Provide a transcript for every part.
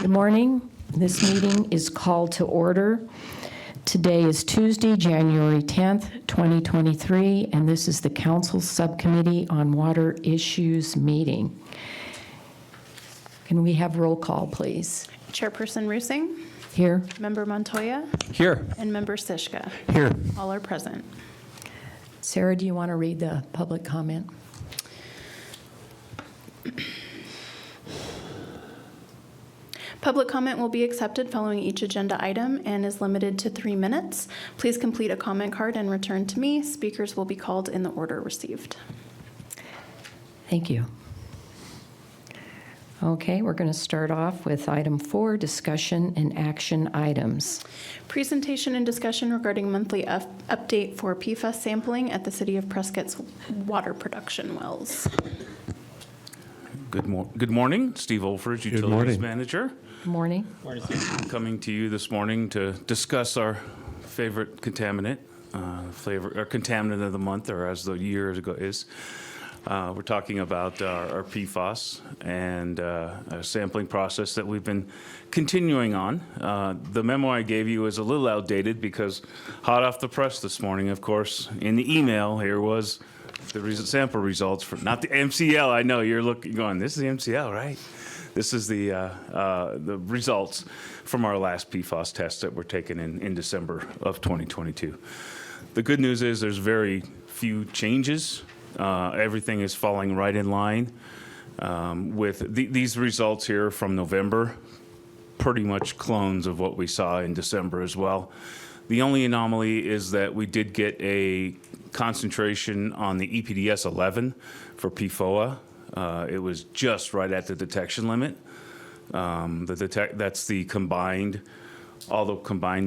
Good morning. This meeting is called to order. Today is Tuesday, January 10th, 2023, and this is the Council Subcommittee on Water Issues meeting. Can we have roll call, please? Chairperson Rusing, Here. Member Montoya, Here. and Member Stishka. Here. All are present. Sarah, do you want to read the public comment? Public comment will be accepted following each agenda item and is limited to 3 minutes. Please complete a comment card and return to me. Speakers will be called in the order received. Thank you. Okay, we're going to start off with item 4, discussion and action items. Presentation and discussion regarding monthly update for PFAS sampling at the City of Prescott's water production wells. Good morning, Steve Olford, Utilities Manager. Good morning. Coming to you this morning to discuss our favorite contaminant, contaminant of the month, or as the year ago is. We're talking about our PFAS and a sampling process that we've been continuing on. The memo I gave you is a little outdated because hot off the press this morning, of course, in the email here was the sample results for, not the MCL. I know you're looking, going, this is the MCL, right? This is the results from our last PFAS test that were taken in December of 2022. The good news is there's very few changes. Everything is falling right in line with these results here from November, pretty much clones of what we saw in December as well. The only anomaly is that we did get a concentration on the EPDS 11 for PFOA. It was just right at the detection limit. That's the combined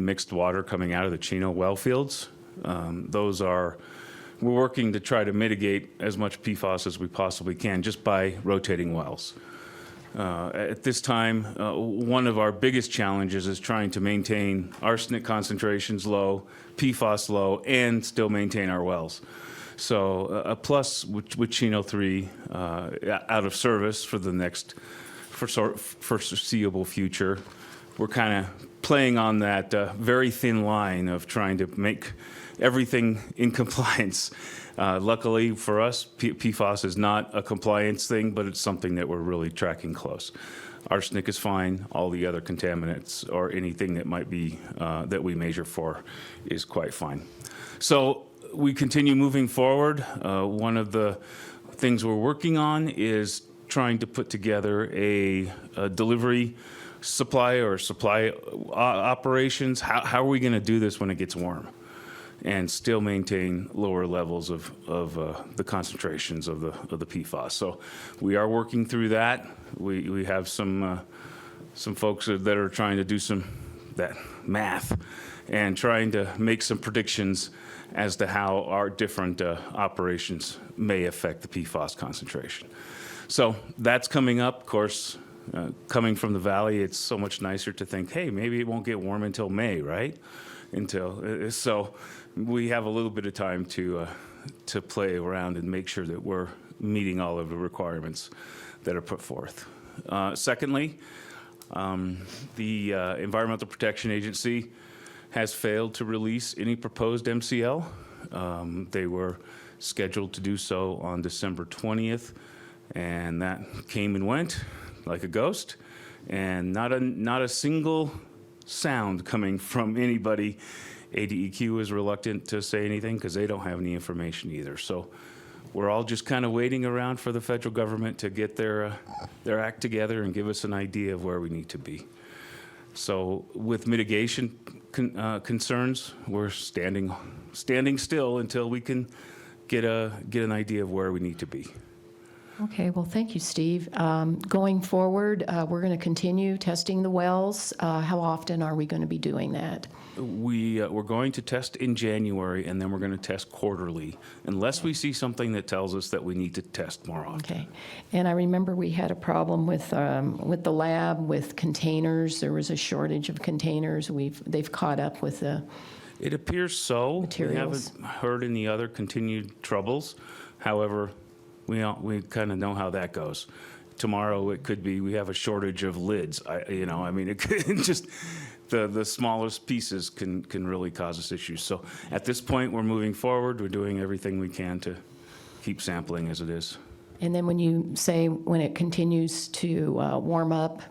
mixed water coming out of the Chino well fields. We're working to try to mitigate as much PFAS as we possibly can just by rotating wells. At this time, one of our biggest challenges is trying to maintain arsenic concentrations low, PFAS low, and still maintain our wells. So a plus with Chino 3 out of service for the next foreseeable future. We're kind of playing on that very thin line of trying to make everything in compliance. Luckily for us, PFAS is not a compliance thing, but it's something that we're really tracking close. Arsenic is fine. All the other contaminants or anything that might be that we measure for is quite fine. So we continue moving forward. One of the things we're working on is trying to put together a delivery supply operations. How are we going to do this when it gets warm and still maintain lower levels of the concentrations of the PFAS? So we are working through that. We have some folks that are trying to do that math and trying to make some predictions as to how our different operations may affect the PFAS concentration. So that's coming up. Of course, coming from the valley, it's so much nicer to think, hey, maybe it won't get warm until May, right? So we have a little bit of time to play around and make sure that we're meeting all of the requirements that are put forth. Secondly, the Environmental Protection Agency has failed to release any proposed MCL. They were scheduled to do so on December 20th, and that came and went like a ghost, and not a single sound coming from anybody. ADEQ is reluctant to say anything because they don't have any information either. So we're all just kind of waiting around for the federal government to get their act together and give us an idea of where we need to be. So with mitigation concerns, we're standing still until we can get an idea of where we need to be. Okay, well, thank you, Steve. Going forward, we're going to continue testing the wells. How often are we going to be doing that? We're going to test in January, and then we're going to test quarterly, unless we see something that tells us that we need to test more often. Okay, and I remember we had a problem with the lab with containers. There was a shortage of containers. They've caught up with the It appears so. materials. We haven't heard any other continued troubles. However, we kind of know how that goes. Tomorrow, it could be we have a shortage of lids. I mean, it could just, the smallest pieces can really cause us issues. So at this point, we're moving forward. We're doing everything we can to keep sampling as it is. And then when you say when it continues to warm up,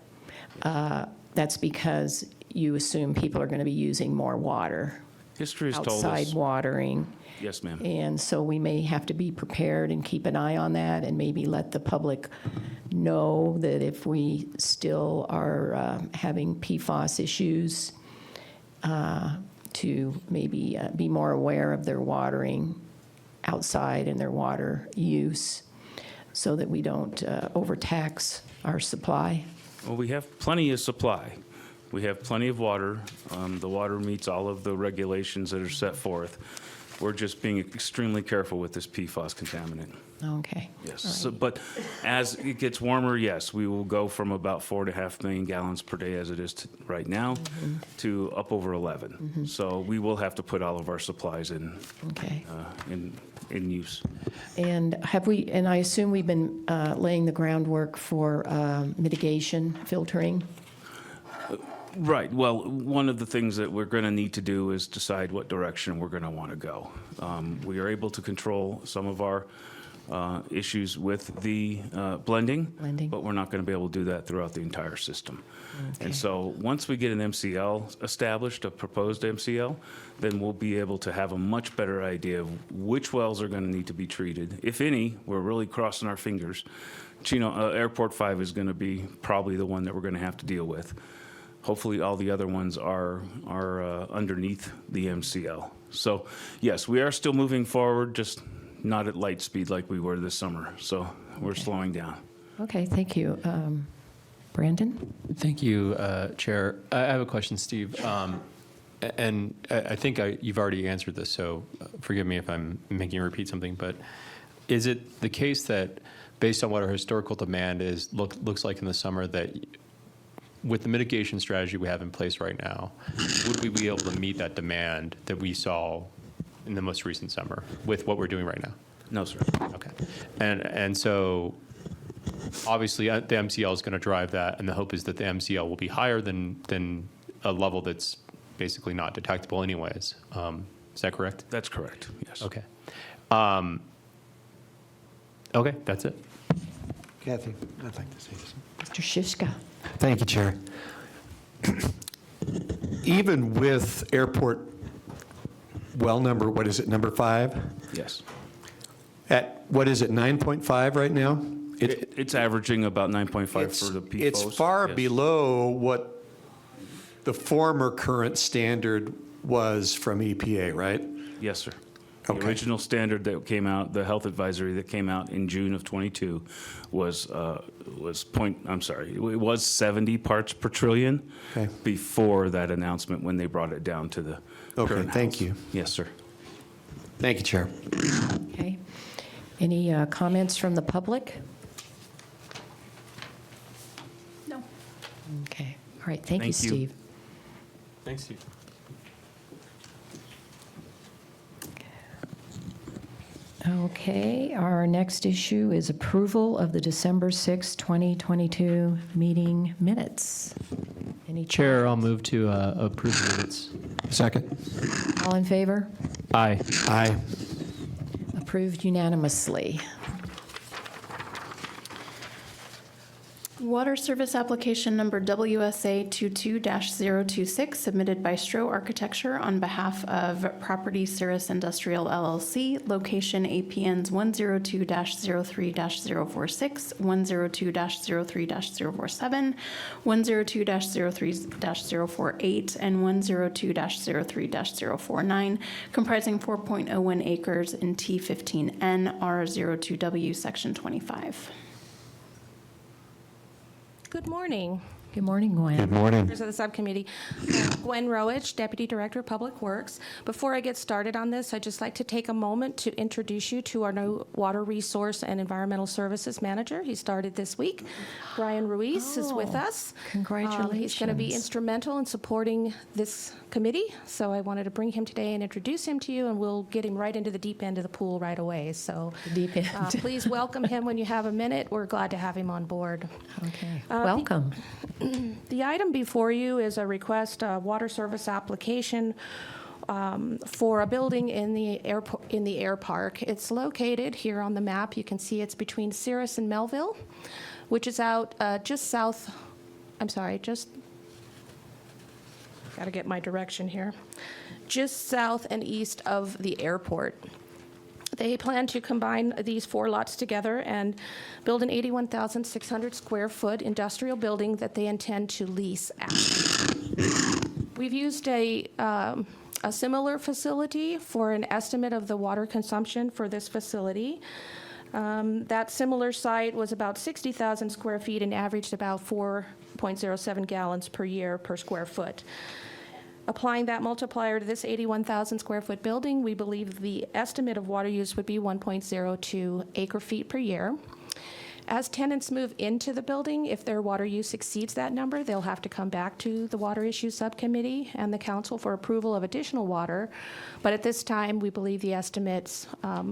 that's because you assume people are going to be using more water, History has told outside us. watering. Yes, ma'am. And so we may have to be prepared and keep an eye on that and maybe let the public know that if we still are having PFAS issues, to maybe be more aware of their watering outside and their water use so that we don't overtax our supply. Well, we have plenty of supply. We have plenty of water. The water meets all of the regulations that are set forth. We're just being extremely careful with this PFAS contaminant. Okay. Yes. All right. So, but as it gets warmer, yes, we will go from about 4.5 million gallons per day as it is right now to up over 11. So we will have to put all of our supplies in Okay. in use. And and I assume we've been laying the groundwork for mitigation, filtering? Right. Well, one of the things that we're going to need to do is decide what direction we're going to want to go. We are able to control some of our issues with the blending, but we're not going to be able to do that throughout the entire system. Okay. And so once we get an MCL established, a proposed MCL, then we'll be able to have a much better idea of which wells are going to need to be treated. If any, we're really crossing our fingers. Chino, Airport 5 is going to be probably the one that we're going to have to deal with. Hopefully, all the other ones are underneath the MCL. So, yes, we are still moving forward, just not at light speed like we were this summer. So we're slowing down. Okay, thank you. Brandon? Thank you, Chair. I have a question, Steve. And I think you've already answered this, so forgive me if I'm making you repeat something. But is it the case that, based on what our historical demand is, looks like in the summer, that with the mitigation strategy we have in place right now, would we be able to meet that demand that we saw in the most recent summer with what we're doing right now? No, sir. Okay. And so obviously the MCL is going to drive that, and the hope is that the MCL will be higher than a level that's basically not detectable anyways. Is that correct? That's correct, yes. Okay. Okay, that's it. Kathy, I'd like to say something. Mr. Shishka? Thank you, Chair. Even with airport well number, what is it, number 5? Yes. At, what is it, 9.5 right now? It's averaging about 9.5 for the PFOS. It's far Yes. below what the former current standard was from EPA, right? Yes, sir. Okay. The original standard that came out, the health advisory that came out in June of 22 was it was 70 parts per trillion Okay. before that announcement when they brought it down to the Okay, current thank House. you. Yes, sir. Thank you, Chair. Okay. Any comments from the public? No. Okay. All right, thank you, Thank you. Steve. Thanks, Steve. Okay, our next issue is approval of the December 6, 2022 meeting minutes. Any Chair, I'll comments? move to approve the minutes. Second. All in favor? Aye. Aye. Approved unanimously. Water service application number WSA 22-026 submitted by Stroh Architecture on behalf of Property Cirrus Industrial LLC, location APNs 102-03-046, 102-03-047, 102-03-048, and 102-03-049, comprising 4.01 acres in T15N R02W Section 25. Good morning. Good morning, Gwen. Good morning. Members of the subcommittee. Gwen Rowich, Deputy Director of Public Works. Before I get started on this, I'd just like to take a moment to introduce you to our new Water Resource and Environmental Services Manager. He started this week. Brian Ruiz is with us. Congratulations. He's going to be instrumental in supporting this committee, so I wanted to bring him today and introduce him to you, and we'll get him right into the deep end of the pool right away. So deep end. Please welcome him when you have a minute. We're glad to have him on board. Okay. Welcome. The item before you is a request, a water service application for a building in the air park. It's located here on the map. You can see it's between Cirrus and Melville, which is out just south. I'm sorry, just got to get my direction here. Just south and east of the airport. They plan to combine these 4 lots together and build an 81,600 square foot industrial building that they intend to lease out. We've used a similar facility for an estimate of the water consumption for this facility. That similar site was about 60,000 square feet and averaged about 4.07 gallons per year per square foot. Applying that multiplier to this 81,000 square foot building, we believe the estimate of water use would be 1.02 acre feet per year. As tenants move into the building, if their water use exceeds that number, they'll have to come back to the Water Issues Subcommittee and the Council for approval of additional water. But at this time, we believe the estimates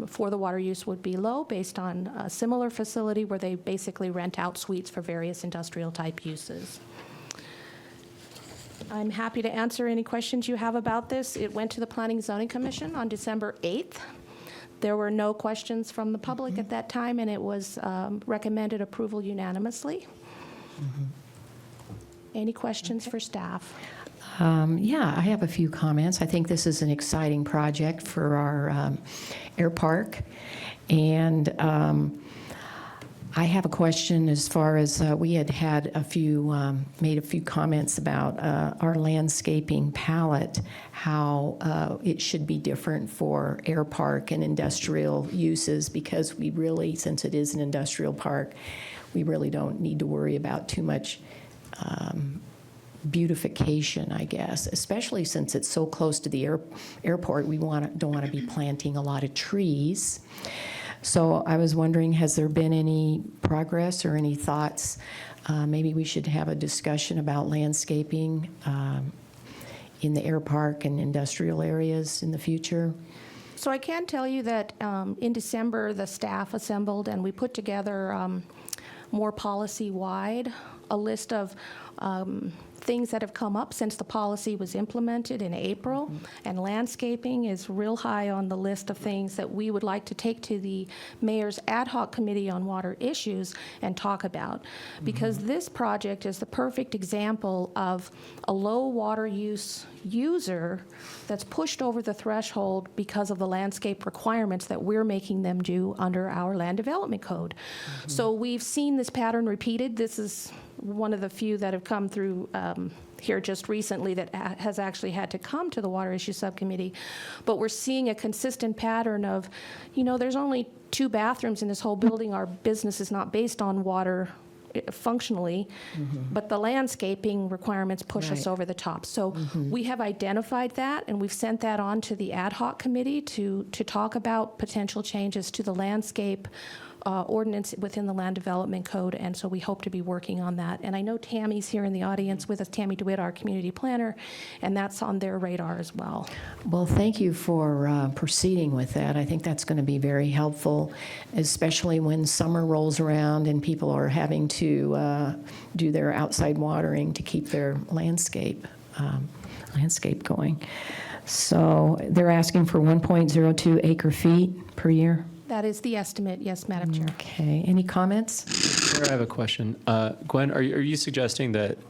for the water use would be low based on a similar facility where they basically rent out suites for various industrial type uses. I'm happy to answer any questions you have about this. It went to the Planning and Zoning Commission on December 8th. There were no questions from the public at that time, and it was recommended approval unanimously. Any questions for staff? Yeah, I have a few comments. I think this is an exciting project for our air park. And I have a question as far as we had a few, made a few comments about our landscaping palette, how it should be different for air park and industrial uses, because we really, since it is an industrial park, we really don't need to worry about too much beautification, I guess, especially since it's so close to the airport. We don't want to be planting a lot of trees. So I was wondering, has there been any progress or any thoughts? Maybe we should have a discussion about landscaping in the air park and industrial areas in the future. So I can tell you that in December, the staff assembled and we put together more policy-wide, a list of things that have come up since the policy was implemented in April, and landscaping is real high on the list of things that we would like to take to the mayor's ad hoc committee on water issues and talk about, because this project is the perfect example of a low water use user that's pushed over the threshold because of the landscape requirements that we're making them do under our land development code. So we've seen this pattern repeated. This is one of the few that have come through here just recently that has actually had to come to the Water Issue Subcommittee. But we're seeing a consistent pattern of, there's only 2 bathrooms in this whole building. Our business is not based on water functionally, but the landscaping requirements push us over the top. So we have identified that, and we've sent that on to the ad hoc committee to talk about potential changes to the landscape ordinance within the land development code, and so we hope to be working on that. And I know Tammy's here in the audience with us, Tammy DeWitt, our community planner, and that's on their radar as well. Well, thank you for proceeding with that. I think that's going to be very helpful, especially when summer rolls around and people are having to do their outside watering to keep their landscape going. So they're asking for 1.02 acre feet per year? That is the estimate, yes, Madam Chair. Okay. Any comments? Chair, I have a question. Gwen, are you suggesting that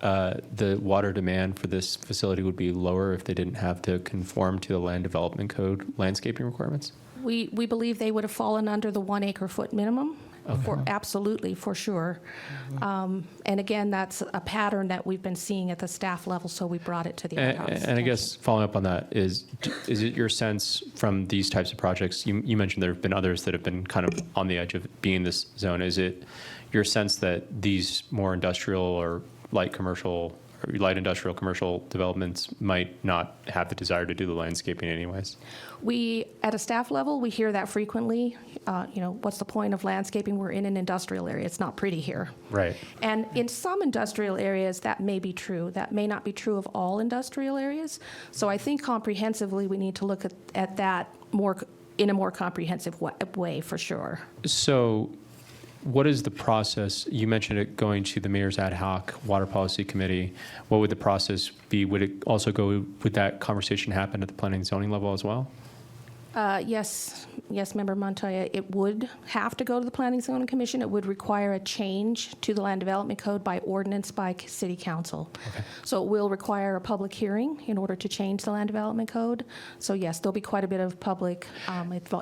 the water demand for this facility would be lower if they didn't have to conform to the land development code landscaping requirements? We believe they would have fallen under the 1 acre foot minimum. Absolutely, for sure. And again, that's a pattern that we've been seeing at the staff level, so we brought it to the ad hoc. And I guess following up on that, is it your sense from these types of projects, you mentioned there have been others that have been kind of on the edge of being in this zone, is it your sense that these more industrial or light commercial or light industrial commercial developments might not have the desire to do the landscaping anyways. We, at a staff level, we hear that frequently. What's the point of landscaping? We're in an industrial area. It's not pretty here. Right. And in some industrial areas, that may be true. That may not be true of all industrial areas. So I think comprehensively, we need to look at that in a more comprehensive way, for sure. So what is the process? You mentioned it going to the mayor's ad hoc water policy committee. What would the process be? Would it also would that conversation happen at the planning and zoning level as well? Yes, Member Montoya, it would have to go to the Planning and Zoning Commission. It would require a change to the Land Development Code by ordinance by City Council. Okay. So it will require a public hearing in order to change the Land Development Code. So yes, there'll be quite a bit of public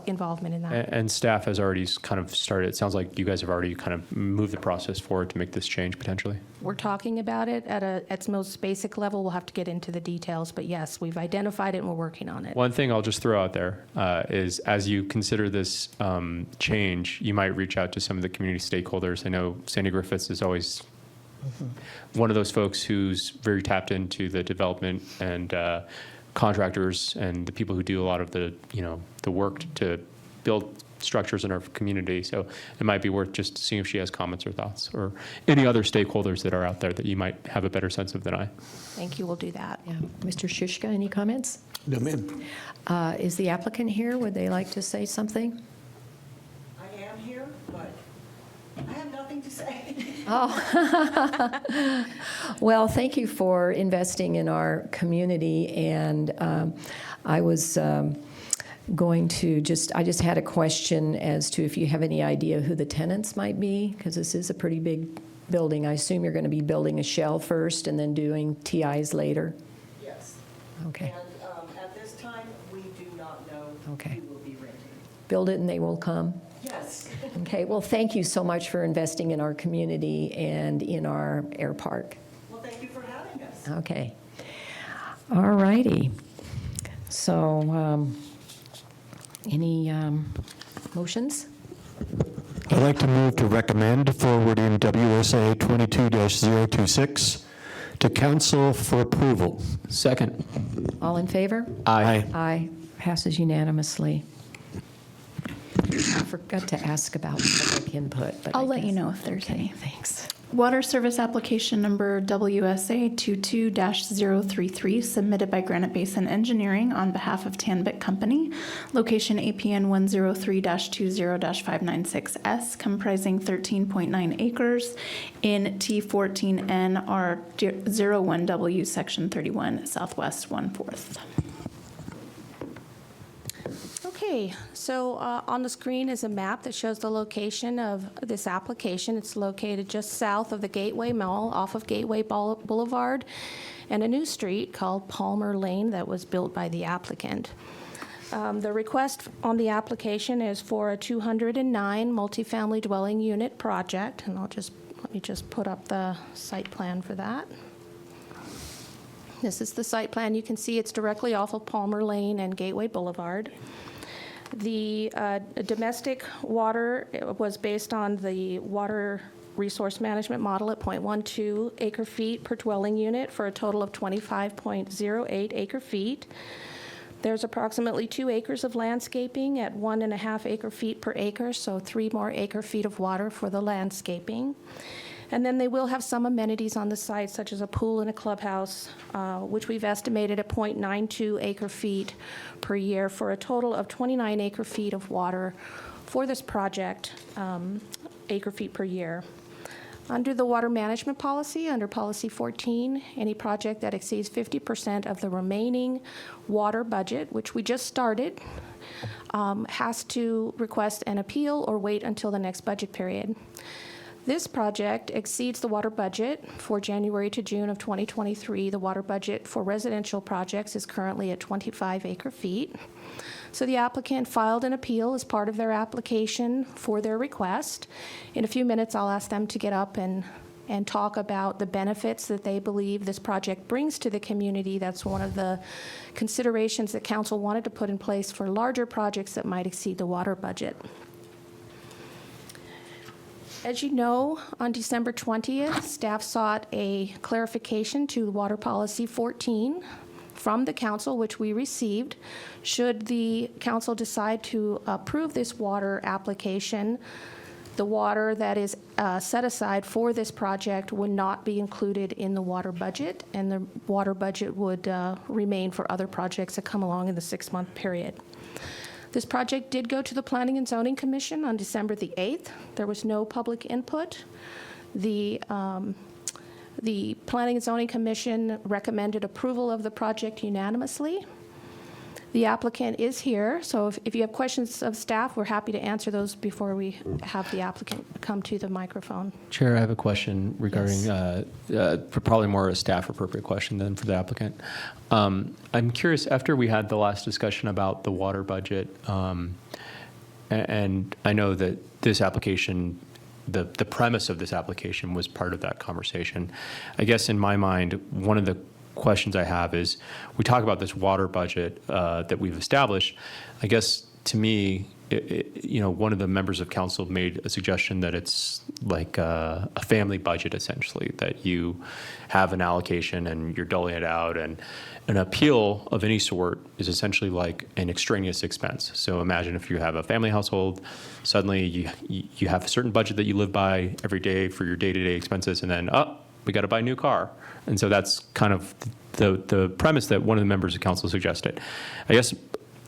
involvement in that. And staff has already kind of started. It sounds like you guys have already kind of moved the process forward to make this change potentially. We're talking about it at its most basic level. We'll have to get into the details, but yes, we've identified it and we're working on it. One thing I'll just throw out there is as you consider this change, you might reach out to some of the community stakeholders. I know Sandy Griffiths is always one of those folks who's very tapped into the development and contractors and the people who do a lot of the work to build structures in our community. So it might be worth just seeing if she has comments or thoughts, or any other stakeholders that are out there that you might have a better sense of than I. Thank you, we'll do that. Yeah. Mr. Shishka, any comments? No, ma'am. Is the applicant here? Would they like to say something? I am here, but I have nothing to say. Oh. Well, thank you for investing in our community, and I was I just had a question as to if you have any idea who the tenants might be, because this is a pretty big building. I assume you're going to be building a shell first and then doing TIs later? Yes. Okay. And at this time, we do not know Okay. who will be renting. Build it and they will come? Yes. Okay, well, thank you so much for investing in our community and in our air park. Well, thank you for having us. Okay. All righty. So, any motions? I'd like to move to recommend forwarding WSA 22-026 to council for approval. Second. All in favor? Aye. Aye. Passes unanimously. I forgot to ask about public input, but I'll I let you guess- know if there's Okay, any. thanks. Water service application number WSA 22-033 submitted by Granite Basin Engineering on behalf of Tanbit Company, location APN 103-20-596S, comprising 13.9 acres in T14N R01W, section 31, southwest 1/4. Okay, so on the screen is a map that shows the location of this application. It's located just south of the Gateway Mall, off of Gateway Boulevard, and a new street called Palmer Lane that was built by the applicant. The request on the application is for a 209 multifamily dwelling unit project, and let me just put up the site plan for that. This is the site plan. You can see it's directly off of Palmer Lane and Gateway Boulevard. The domestic water was based on the water resource management model at 0.12 acre feet per dwelling unit for a total of 25.08 acre feet. There's approximately 2 acres of landscaping at 1.5 acre feet per acre, so 3 more acre feet of water for the landscaping. And then they will have some amenities on the site, such as a pool and a clubhouse, which we've estimated at 0.92 acre feet per year for a total of 29 acre feet of water for this project, acre feet per year. Under the water management policy, under policy 14, any project that exceeds 50% of the remaining water budget, which we just started, has to request an appeal or wait until the next budget period. This project exceeds the water budget for January to June of 2023. The water budget for residential projects is currently at 25 acre feet. So the applicant filed an appeal as part of their application for their request. In a few minutes, I'll ask them to get up and talk about the benefits that they believe this project brings to the community. That's one of the considerations that council wanted to put in place for larger projects that might exceed the water budget. As you know, on December 20th, staff sought a clarification to Water Policy 14 from the council, which we received. Should the council decide to approve this water application, the water that is set aside for this project would not be included in the water budget, and the water budget would remain for other projects that come along in the 6-month period. This project did go to the Planning and Zoning Commission on December the 8th. There was no public input. The Planning and Zoning Commission recommended approval of the project unanimously. The applicant is here, so if you have questions of staff, we're happy to answer those before we have the applicant come to the microphone. Chair, I have a question regarding, probably more a staff appropriate question than for the applicant. I'm curious, after we had the last discussion about the water budget, and I know that this application, the premise of this application was part of that conversation. I guess in my mind, one of the questions I have is, we talk about this water budget that we've established. I guess to me, one of the members of council made a suggestion that it's like a family budget, essentially, that you have an allocation and you're doling it out, and an appeal of any sort is essentially like an extraneous expense. So imagine if you have a family household, suddenly you have a certain budget that you live by every day for your day-to-day expenses, and then, we got to buy a new car. And so that's kind of the premise that one of the members of council suggested. I guess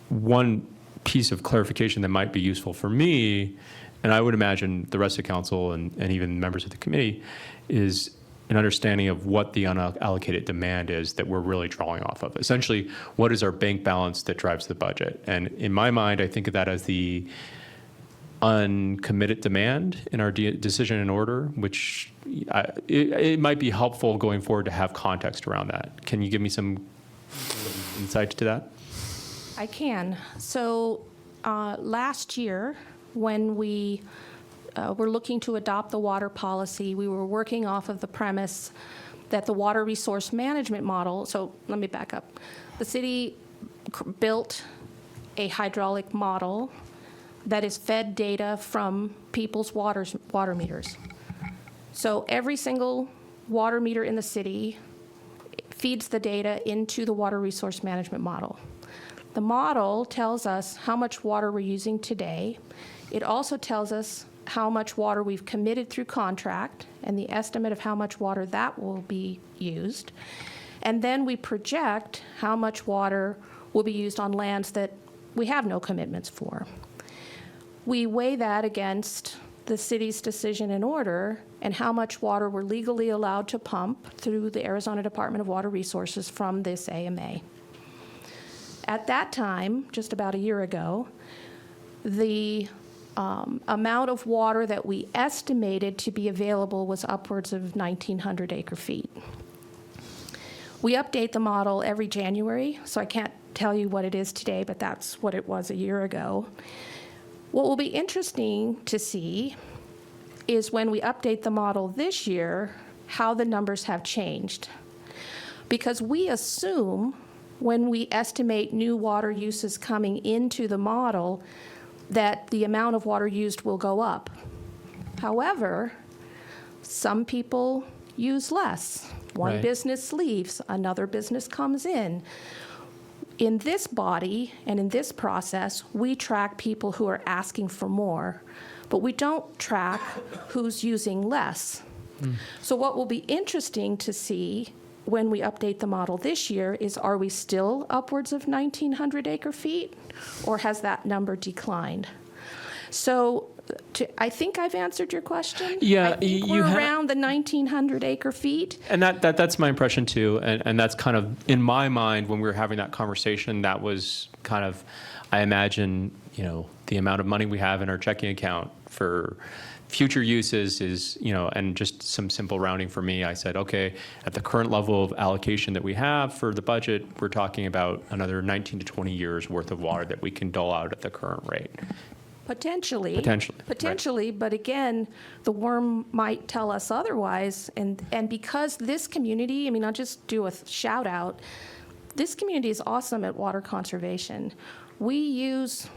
one piece of clarification that might be useful for me, and I would imagine the rest of council and even members of the committee, is an understanding of what the unallocated demand is that we're really drawing off of. Essentially, what is our bank balance that drives the budget? And in my mind, I think of that as the uncommitted demand in our decision and order, which it might be helpful going forward to have context around that. Can you give me some insight to that? I can. So last year, when we were looking to adopt the water policy, we were working off of the premise that the water resource management model, so let me back up. The city built a hydraulic model that is fed data from people's water meters. So every single water meter in the city feeds the data into the water resource management model. The model tells us how much water we're using today. It also tells us how much water we've committed through contract and the estimate of how much water that will be used. And then we project how much water will be used on lands that we have no commitments for. We weigh that against the city's decision and order and how much water we're legally allowed to pump through the Arizona Department of Water Resources from this AMA. At that time, just about a year ago, the amount of water that we estimated to be available was upwards of 1,900 acre-feet. We update the model every January, so I can't tell you what it is today, but that's what it was a year ago. What will be interesting to see is when we update the model this year, how the numbers have changed. Because we assume when we estimate new water uses coming into the model that the amount of water used will go up. However, some people use less. One Right. business leaves, another business comes in. In this body and in this process, we track people who are asking for more, but we don't track who's using less. So what will be interesting to see when we update the model this year is, are we still upwards of 1,900 acre-feet, or has that number declined? So I think I've answered your question. Yeah, I think you we're ha- around the 1,900 acre-feet. And that's my impression too, and that's kind of, in my mind, when we were having that conversation, that was kind of, I imagine, the amount of money we have in our checking account for future uses is, and just some simple rounding for me, I said, okay, at the current level of allocation that we have for the budget, we're talking about another 19 to 20 years worth of water that we can dole out at the current rate. Potentially. Potentially, right. But again, the worm might tell us otherwise. And because this community, I'll just do a shout out, this community is awesome at water conservation. We use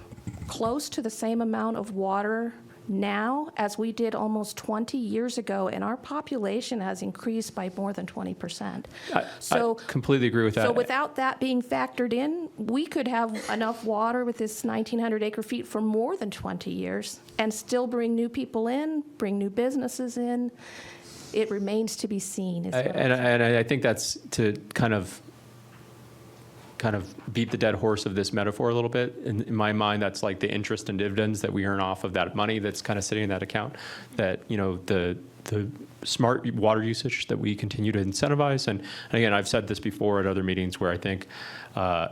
close to the same amount of water now as we did almost 20 years ago, and our population has increased by more than 20%. I completely agree with that. So without that being factored in, we could have enough water with this 1,900 acre feet for more than 20 years and still bring new people in, bring new businesses in. It remains to be seen. Is what I'm saying. And I think that's to kind of beat the dead horse of this metaphor a little bit. In my mind, that's like the interest and dividends that we earn off of that money that's kind of sitting in that account, that, you know, the smart water usage that we continue to incentivize. And again, I've said this before at other meetings where I think,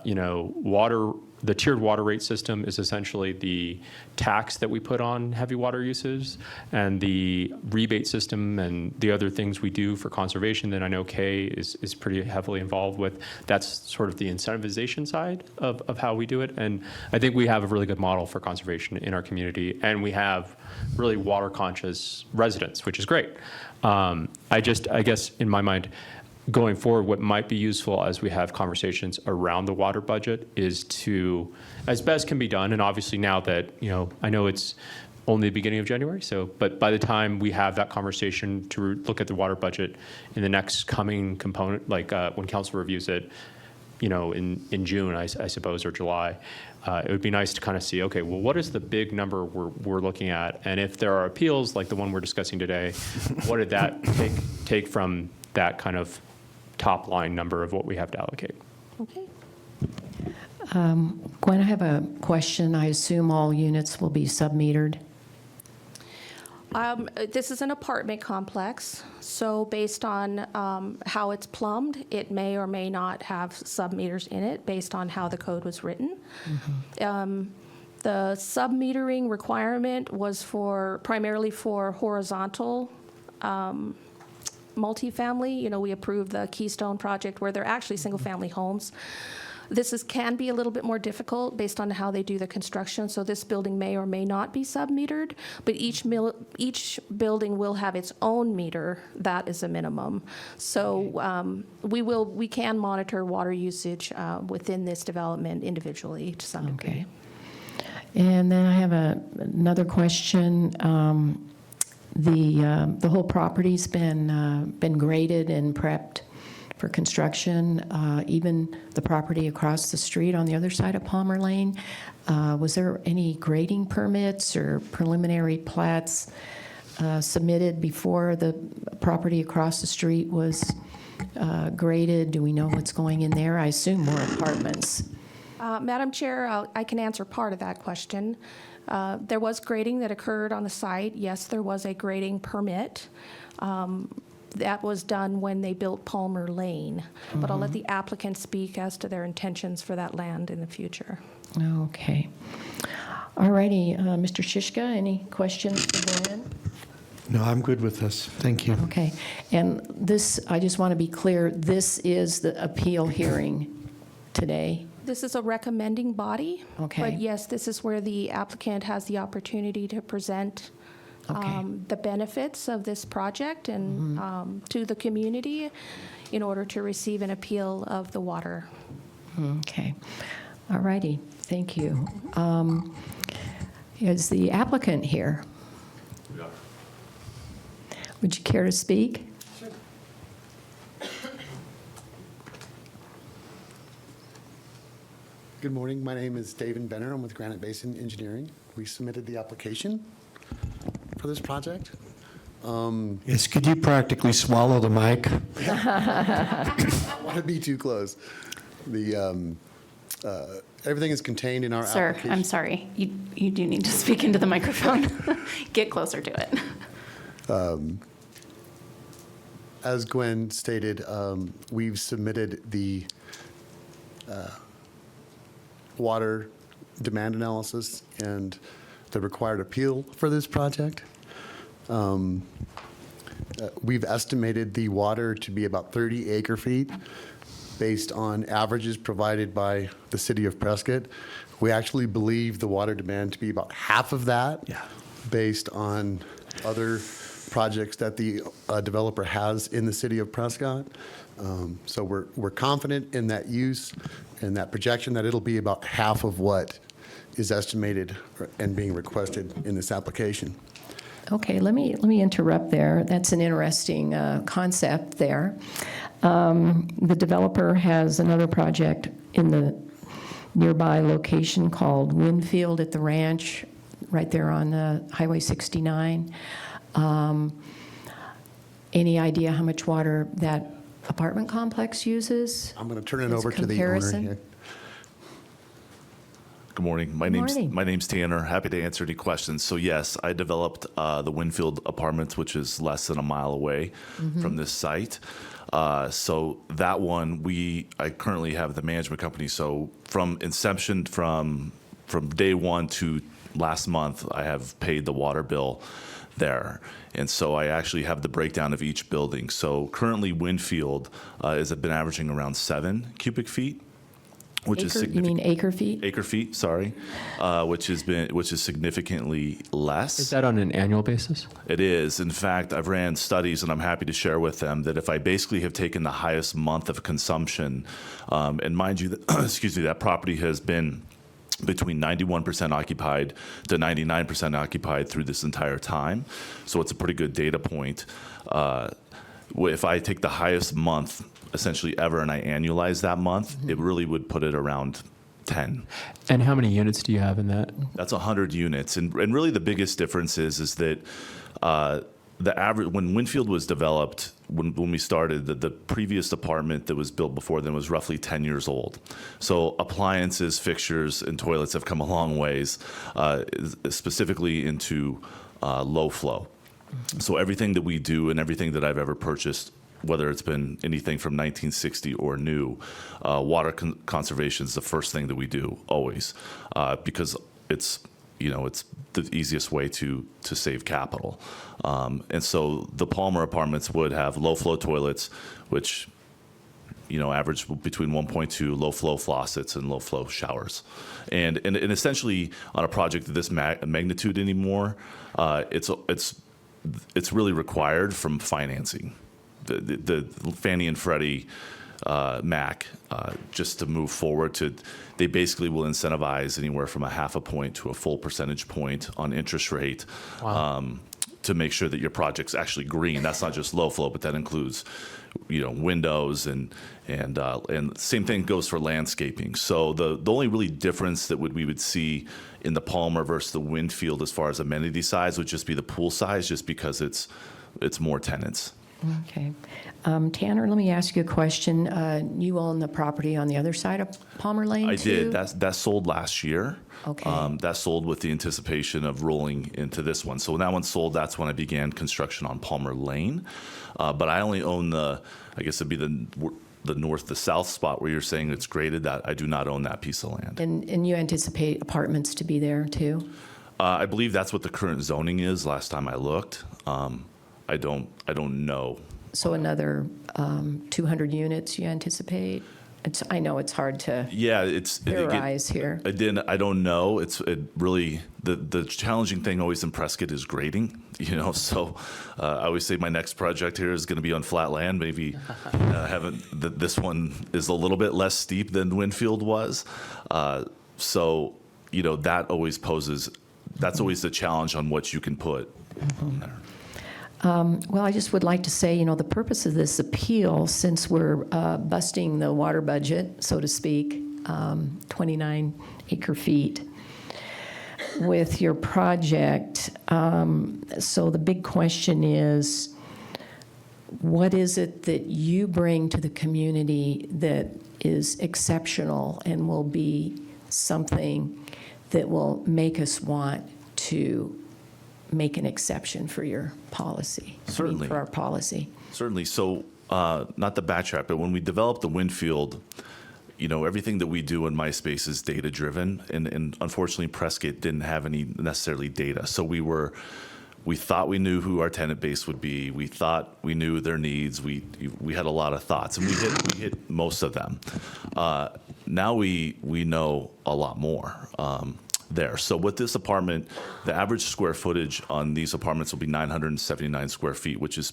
you know, the tiered water rate system is essentially the tax that we put on heavy water uses, and the rebate system and the other things we do for conservation that I know Kay is pretty heavily involved with. That's sort of the incentivization side of how we do it. And I think we have a really good model for conservation in our community, and we have really water conscious residents, which is great. I guess in my mind, going forward, what might be useful as we have conversations around the water budget is to, as best can be done, and obviously now that, you know, I know it's only the beginning of January, but by the time we have that conversation to look at the water budget in the next coming component, like when council reviews it, you know, in June, I suppose, or July, it would be nice to kind of see, okay, well, what is the big number we're looking at? And if there are appeals like the one we're discussing today, what did that take from that kind of top line number of what we have to allocate? Okay. Gwen, I have a question. I assume all units will be sub-metered? This is an apartment complex, so based on how it's plumbed, it may or may not have sub-meters in it based on how the code was written. The sub-metering requirement was primarily for horizontal multifamily. You know, we approved the Keystone project where they're actually single-family homes. This can be a little bit more difficult based on how they do the construction, so this building may or may not be sub-metered, but each building will have its own meter. That is a minimum. So we can monitor water usage within this development individually to some degree. Okay. And then I have another question. The whole property's been graded and prepped for construction, even the property across the street on the other side of Palmer Lane. Was there any grading permits or preliminary plats submitted before the property across the street was graded? Do we know what's going in there? I assume more apartments. Madam Chair, I can answer part of that question. There was grading that occurred on the site. Yes, there was a grading permit. That was done when they built Palmer Lane. But I'll let the applicant speak as to their intentions for that land in the future. Okay. All righty. Mr. Shishka, any questions for Gwen? No, I'm good with this. Thank you. Okay. And this, I just want to be clear, this is the appeal hearing today? This is a recommending body. Okay. But yes, this is where the applicant has the opportunity to present Okay. the benefits of this project and to the community in order to receive an appeal of the water. Okay. All righty. Thank you. Is the applicant here? Yeah. Would you care to speak? Good morning. My name is David Benner. I'm with Granite Basin Engineering. We submitted the application for this project. Yes, could you practically swallow the mic? I don't want to be too close. Everything is contained in our Sir, application. I'm sorry. You do need to speak into the microphone. Get closer to it. As Gwen stated, we've submitted the water demand analysis and the required appeal for this project. We've estimated the water to be about 30 acre feet based on averages provided by the city of Prescott. We actually believe the water demand to be about half of that based on other projects that the developer has in the city of Prescott. So we're confident in that use and that projection that it'll be about half of what is estimated and being requested in this application. Okay, let me interrupt there. That's an interesting concept there. The developer has another project in the nearby location called Winfield at the Ranch, right there on Highway 69. Any idea how much water that apartment complex uses? I'm going to turn it As over to the owner comparison? here. Good morning. morning. My name's Tanner. Happy to answer any questions. So yes, I developed the Winfield Apartments, which is less than a mile away from this site. So that one, I currently have the management company. So from inception, from day one to last month, I have paid the water bill there. And so I actually have the breakdown of each building. So currently Winfield has been averaging around 7 cubic feet, which is You significant. mean acre feet? Acre feet, sorry, which is significantly less. Is that on an annual basis? It is. In fact, I've ran studies, and I'm happy to share with them that if I basically have taken the highest month of consumption, and mind you, excuse me, that property has been between 91% occupied to 99% occupied through this entire time. So it's a pretty good data point. If I take the highest month essentially ever and I annualize that month, it really would put it around 10. And how many units do you have in that? That's 100 units. And really the biggest difference is that the average, when Winfield was developed, when we started, the previous apartment that was built before then was roughly 10 years old. So appliances, fixtures, and toilets have come a long ways, specifically into low flow. So everything that we do and everything that I've ever purchased, whether it's been anything from 1960 or new, water conservation is the first thing that we do always, because it's the easiest way to save capital. And so the Palmer Apartments would have low flow toilets, which average between 1.2 low flow faucets and low flow showers. And essentially on a project of this magnitude anymore, it's really required from financing. The Fannie and Freddie Mac, just to move forward they basically will incentivize anywhere from 0.5 point to a full percentage point on interest rate. To make sure that your project's actually green. That's not just low flow, but that includes, windows and same thing goes for landscaping. So the only really difference that we would see in the Palmer versus the Winfield as far as amenity size would just be the pool size, just because it's more tenants. Okay. Tanner, let me ask you a question. You own the property on the other side of Palmer Lane, I too? did. That sold last year. Okay. That sold with the anticipation of rolling into this one. So when that one sold, that's when I began construction on Palmer Lane. But I only own I guess it'd be the north, the south spot where you're saying it's graded. That I do not own that piece of land. And you anticipate apartments to be there, too? I believe that's what the current zoning is. Last time I looked, I don't know. So another 200 units you anticipate? I know it's hard to Yeah, it's theorize here. I don't know. It really the challenging thing always in Prescott is grading. So I always say my next project here is going to be on flat land. Maybe this one is a little bit less steep than Winfield was. So that always poses. That's always the challenge on what you can put on there. Well, I just would like to say, the purpose of this appeal, since we're busting the water budget, so to speak, 29 acre feet with your project, so the big question is, what is it that you bring to the community that is exceptional and will be something that will make us want to make an exception for your policy? Certainly. For our policy. Certainly. So, not to backtrack, but when we developed the Winfield, everything that we do in my space is data driven, and unfortunately, Prescott didn't have any necessarily data. So we thought we knew who our tenant base would be. We thought we knew their needs. We had a lot of thoughts, and we hit most of them. Now we know a lot more. There. So with this apartment, the average square footage on these apartments will be 979 square feet, which is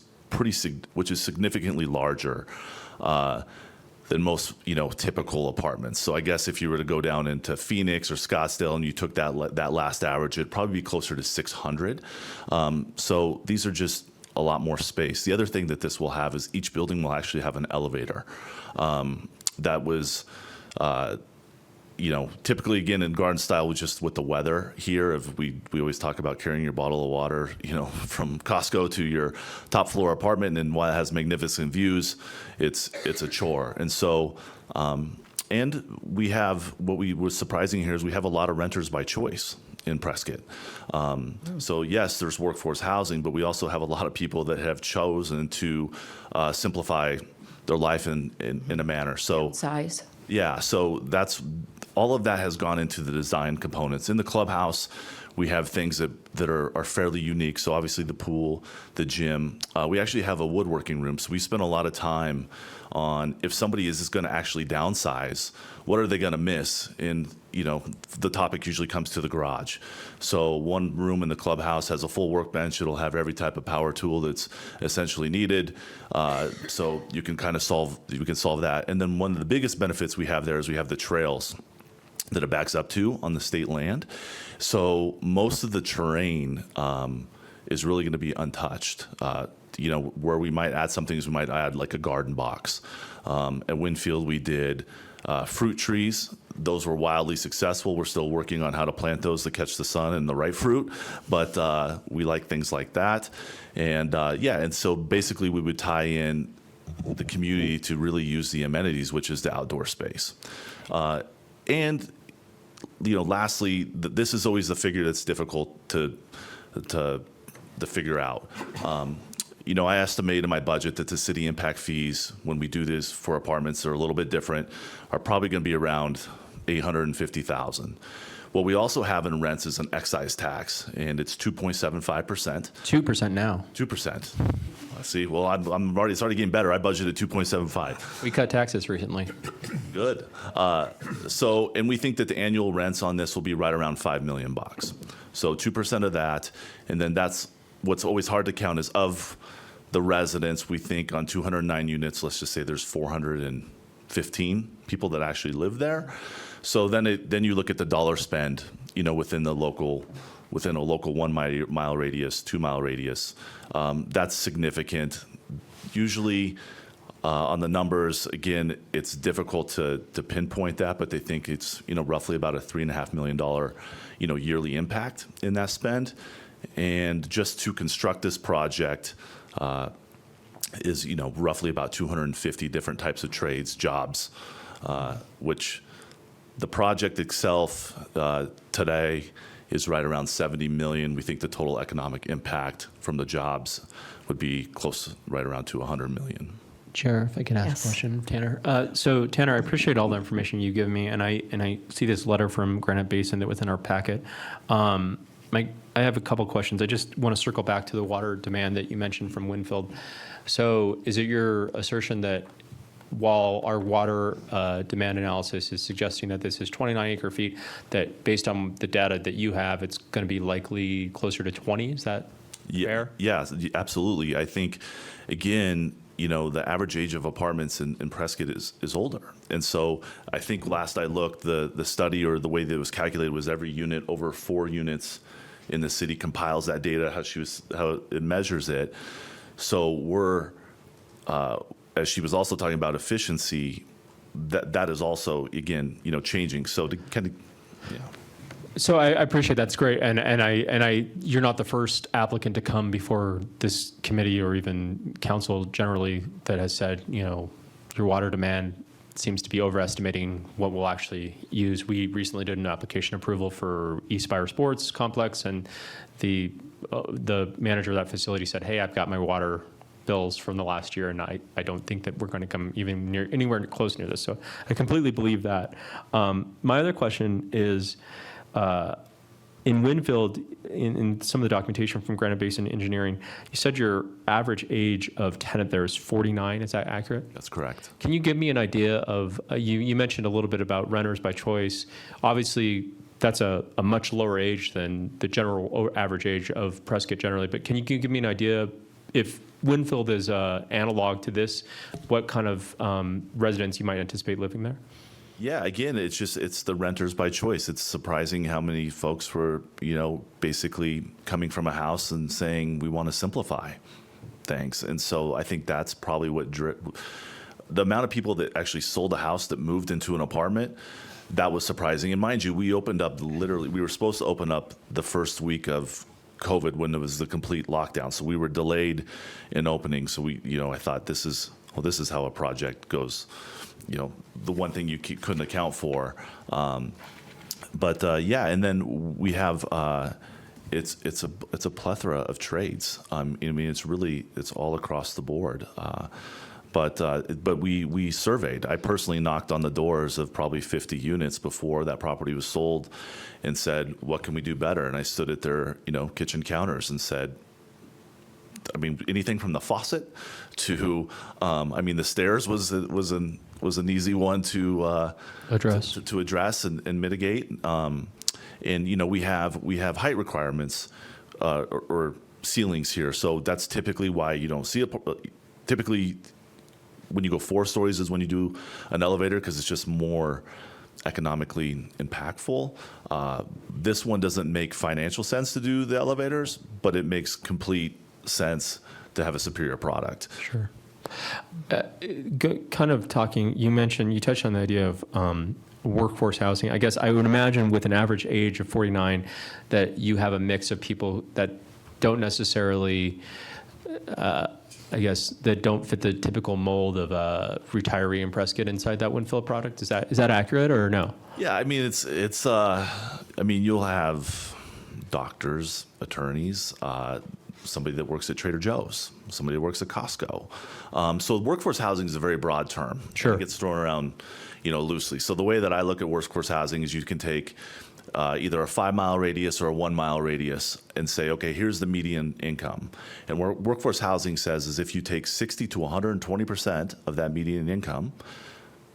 significantly larger than most, typical apartments. So I guess if you were to go down into Phoenix or Scottsdale and you took that last average, it'd probably be closer to 600. So these are just a lot more space. The other thing that this will have is each building will actually have an elevator. That was, typically again in garden style, just with the weather here, if we always talk about carrying your bottle of water, from Costco to your top floor apartment, and while it has magnificent views, it's a chore. And so, and we have, what was surprising here is we have a lot of renters by choice in Prescott. So yes, there's workforce housing, but we also have a lot of people that have chosen to simplify their life in a manner. So Size. yeah, so all of that has gone into the design components. In the clubhouse, we have things that are fairly unique. So obviously the pool, the gym. We actually have a woodworking room. So we spend a lot of time on if somebody is going to actually downsize, what are they going to miss? And, the topic usually comes to the garage. So one room in the clubhouse has a full workbench. It'll have every type of power tool that's essentially needed. So you can solve that. And then one of the biggest benefits we have there is we have the trails that it backs up to on the state land. So most of the terrain is really going to be untouched. Where we might add some things, we might add like a garden box. At Winfield, we did fruit trees. Those were wildly successful. We're still working on how to plant those to catch the sun and the right fruit, but we like things like that. And and so basically we would tie in the community to really use the amenities, which is the outdoor space. And lastly, this is always the figure that's difficult to figure out. I estimate in my budget that the city impact fees, when we do this for apartments that are a little bit different, are probably going to be around $850,000. What we also have in rents is an excise tax, and it's 2.75%. 2% now. 2%. See, well, it's already getting better. I budgeted 2.75. We cut taxes recently. Good. And we think that the annual rents on this will be right around $5 million. So 2% of that, and then that's what's always hard to count is of the residents. We think on 209 units, let's just say there's 415 people that actually live there. So then you look at the dollar spend, within a local 1 mile radius, 2 mile radius. That's significant. Usually on the numbers, again, it's difficult to pinpoint that, but they think it's, roughly about a $3.5 million, yearly impact in that spend. And just to construct this project is, roughly about 250 different types of trades, jobs, which the project itself today is right around 70 million. We think the total economic impact from the jobs would be close right around to 100 million. Chair, if I can ask Yes. a question, Tanner. So Tanner, I appreciate all the information you give me, and I see this letter from Granite Basin that within our packet. I have a couple questions. I just want to circle back to the water demand that you mentioned from Winfield. So is it your assertion that while our water demand analysis is suggesting that this is 29 acre feet, that based on the data that you have, it's going to be likely closer to 20? Is that fair? Yeah, absolutely. I think, again, the average age of apartments in Prescott is older. And so I think last I looked, the study or the way that it was calculated was every unit over 4 units in the city compiles that data, how it measures it. So we're, as she was also talking about efficiency, that is also, again, changing. So to kind of, yeah. So I appreciate that's great, and you're not the first applicant to come before this committee or even council generally that has said, your water demand seems to be overestimating what we'll actually use. We recently did an application approval for East Spire Sports Complex, and the manager of that facility said, "Hey, I've got my water bills from the last year, and I don't think that we're going to come even anywhere close near this." So I completely believe that. My other question is, in Winfield, in some of the documentation from Granite Basin Engineering, you said your average age of tenant there is 49. Is that accurate? That's correct. Can you give me an idea of, you mentioned a little bit about renters by choice. Obviously, that's a much lower age than the general average age of Prescott generally, but can you give me an idea if Winfield is analog to this, what kind of residents you might anticipate living there? Yeah, again, it's the renters by choice. It's surprising how many folks were, basically coming from a house and saying, we want to simplify things. And so I think that's probably what the amount of people that actually sold a house that moved into an apartment, that was surprising. And mind you, we opened up we were supposed to open up the first week of COVID when it was the complete lockdown. So we were delayed in opening. So I thought this is how a project goes. The one thing you couldn't account for. And then we have, it's a plethora of trades. It's all across the board. But we surveyed. I personally knocked on the doors of probably 50 units before that property was sold and said, what can we do better? And I stood at their, kitchen counters and said, anything from the faucet to, the stairs was an easy one to address and mitigate. We have height requirements or ceilings here, so that's typically why you don't see it. Typically, when you go 4 stories is when you do an elevator because it's just more economically impactful. This one doesn't make financial sense to do the elevators, but it makes complete sense to have a superior product. Sure. Kind of talking, you touched on the idea of workforce housing. I guess I would imagine with an average age of 49 that you have a mix of people that don't necessarily, that don't fit the typical mold of a retiree in Prescott inside that Winfield product. Is that accurate or no? Yeah, you'll have doctors, attorneys, somebody that works at Trader Joe's, somebody that works at Costco. So workforce housing is a very broad term. Sure. It gets thrown around, loosely. So the way that I look at workforce housing is you can take either a 5-mile radius or a 1-mile radius and say, okay, here's the median income. And what workforce housing says is if you take 60 to 120% of that median income,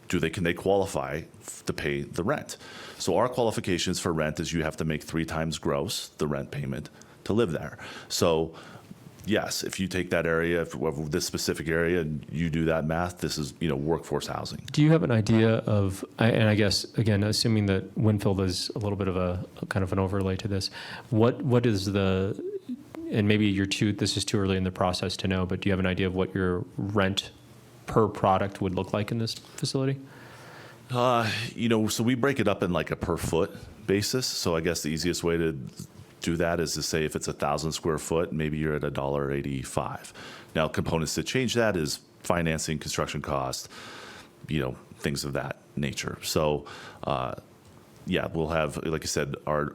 can they qualify to pay the rent? So our qualifications for rent is you have to make 3 times gross the rent payment to live there. So yes, if you take that area, this specific area, and you do that math, this is workforce housing. Do you have an idea of, and I guess again, assuming that Winfield is a little bit of a kind of an overlay to this, what is and maybe this is too early in the process to know, but do you have an idea of what your rent per product would look like in this facility? So we break it up in like a per foot basis. So I guess the easiest way to do that is to say if it's 1,000 square foot, maybe you're at $1.85. Now, components that change that is financing, construction cost, things of that nature. So, we'll have, like I said, our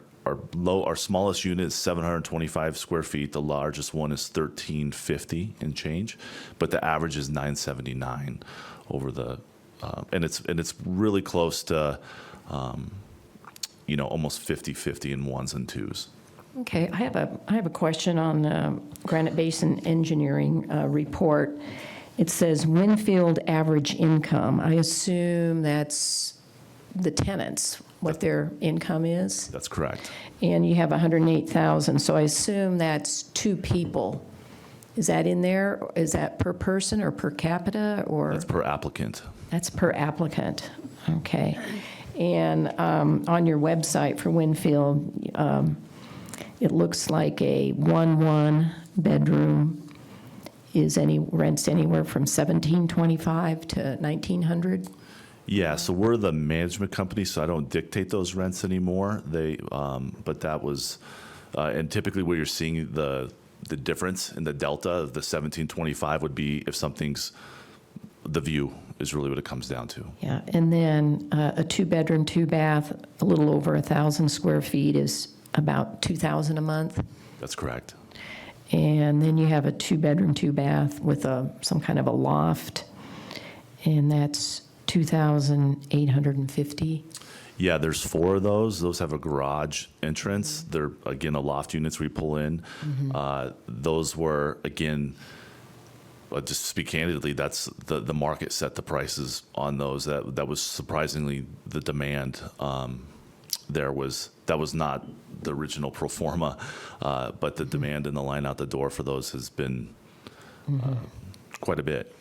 smallest unit is 725 square feet. The largest one is 1,350 and change, but the average is 979 over the, and it's really close to, almost 50-50 in 1s and 2s. Okay, I have a question on Granite Basin Engineering report. It says Winfield average income. I assume that's the tenants, what their income is? That's correct. And you have 108,000, so I assume that's 2 people. Is that in there? Is that per person or per capita or? That's per applicant. That's per applicant, okay. And on your website for Winfield, it looks like a 1 bedroom rents anywhere from $1,725 to $1,900. Yeah, so we're the management company, so I don't dictate those rents anymore. But that was, and typically where you're seeing the difference in the delta of the $1,725 would be if the view is really what it comes down to. Yeah, and then a 2-bedroom, 2-bath, a little over 1,000 square feet is about $2,000 a month. That's correct. And then you have a 2-bedroom, 2-bath with some kind of a loft, and that's $2,850. Yeah, there's 4 of those. Those have a garage entrance. They're, again, a loft units we pull in. Those were, again, just to speak candidly, that's the market set the prices on those. That was surprisingly the demand. That was not the original pro forma, but the demand and the line out the door for those has been quite a bit.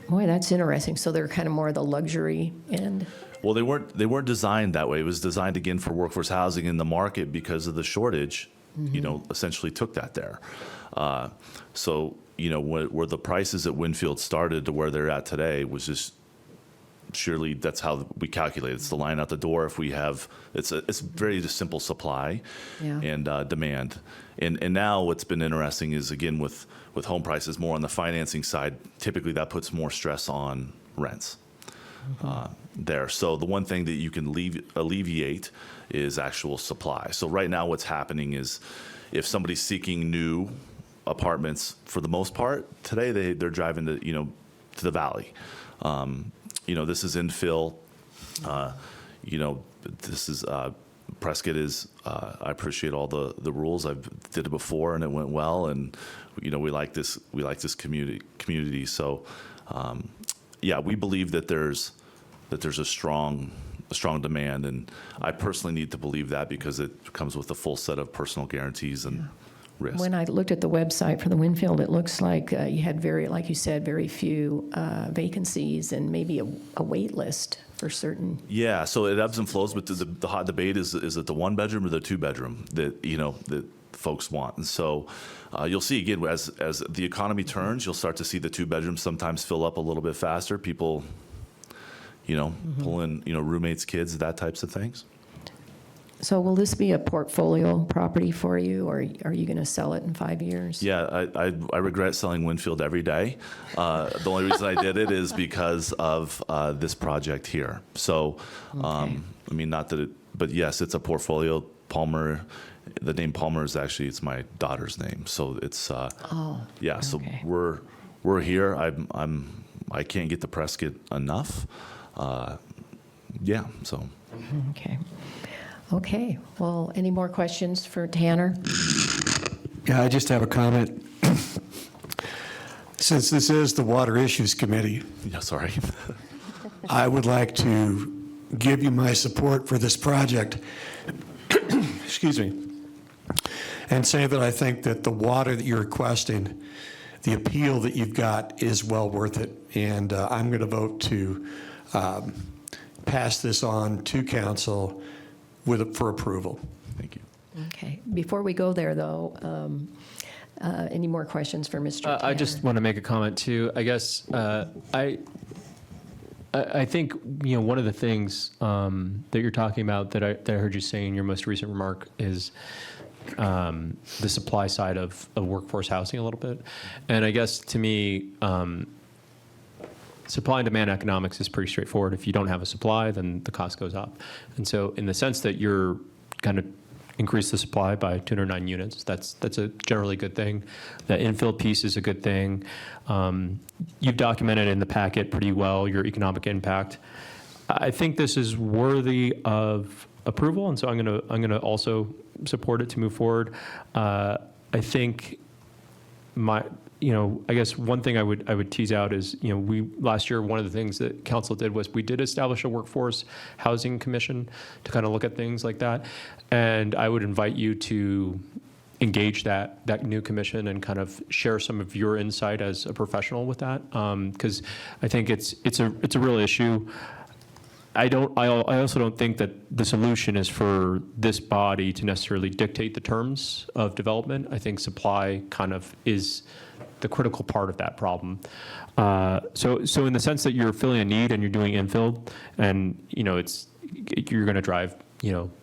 Boy, that's interesting. So they're kind of more the luxury end. Well, they weren't designed that way. It was designed again for workforce housing in the market because of the shortage. Essentially took that there. So where the prices at Winfield started to where they're at today was just surely that's how we calculate it. It's the line out the door. If we have, it's very just simple supply and demand. And now what's been interesting is, again, with home prices more on the financing side, typically that puts more stress on rents there. So the one thing that you can alleviate is actual supply. So right now what's happening is if somebody's seeking new apartments, for the most part, today they're driving to the valley. This is infill. This is Prescott is. I appreciate all the rules. I've did it before and it went well, and we like this. We like this community. So, we believe that there's a strong demand, and I personally need to believe that because it comes with a full set of personal guarantees and risk. When I looked at the website for the Winfield, it looks like you had like you said, very few vacancies and maybe a wait list for certain. Yeah, so it ebbs and flows, but the hot debate is it the 1-bedroom or the 2-bedroom that folks want? And so you'll see again as the economy turns, you'll start to see the 2-bedrooms sometimes fill up a little bit faster. People, pull in roommates, kids, that types of things. So will this be a portfolio property for you, or are you going to sell it in 5 years? Yeah, I regret selling Winfield every day. The only reason I did it is because of this project here. So, not that but yes, it's a portfolio. Palmer, the name Palmer is actually, it's my daughter's name. So it's, so we're here. I can't get to Prescott enough. So. Okay. Well, any more questions for Tanner? Yeah, I just have a comment. Since this is the Water Issues Committee, Yeah, sorry. I would like to give you my support for this project. Excuse me. And say that I think that the water that you're requesting, the appeal that you've got is well worth it. And I'm going to vote to pass this on to council for approval. Thank you. Okay. Before we go there, though, any more questions for Mr. Tanner? I just want to make a comment too. I guess I think one of the things that you're talking about that I heard you say in your most recent remark is the supply side of workforce housing a little bit, and I guess to me. Supply and demand economics is pretty straightforward. If you don't have a supply, then the cost goes up. And so in the sense that you're kind of increase the supply by 209 units, that's a generally good thing. The infill piece is a good thing. You've documented in the packet pretty well your economic impact. I think this is worthy of approval, and so I'm gonna also support it to move forward. I think I guess one thing I would tease out is, we last year, one of the things that council did was we did establish a workforce housing commission to kind of look at things like that. And I would invite you to engage that new commission and kind of share some of your insight as a professional with that. Because I think it's a real issue. I also don't think that the solution is for this body to necessarily dictate the terms of development. I think supply kind of is the critical part of that problem. So in the sense that you're filling a need and you're doing infill, and you're going to drive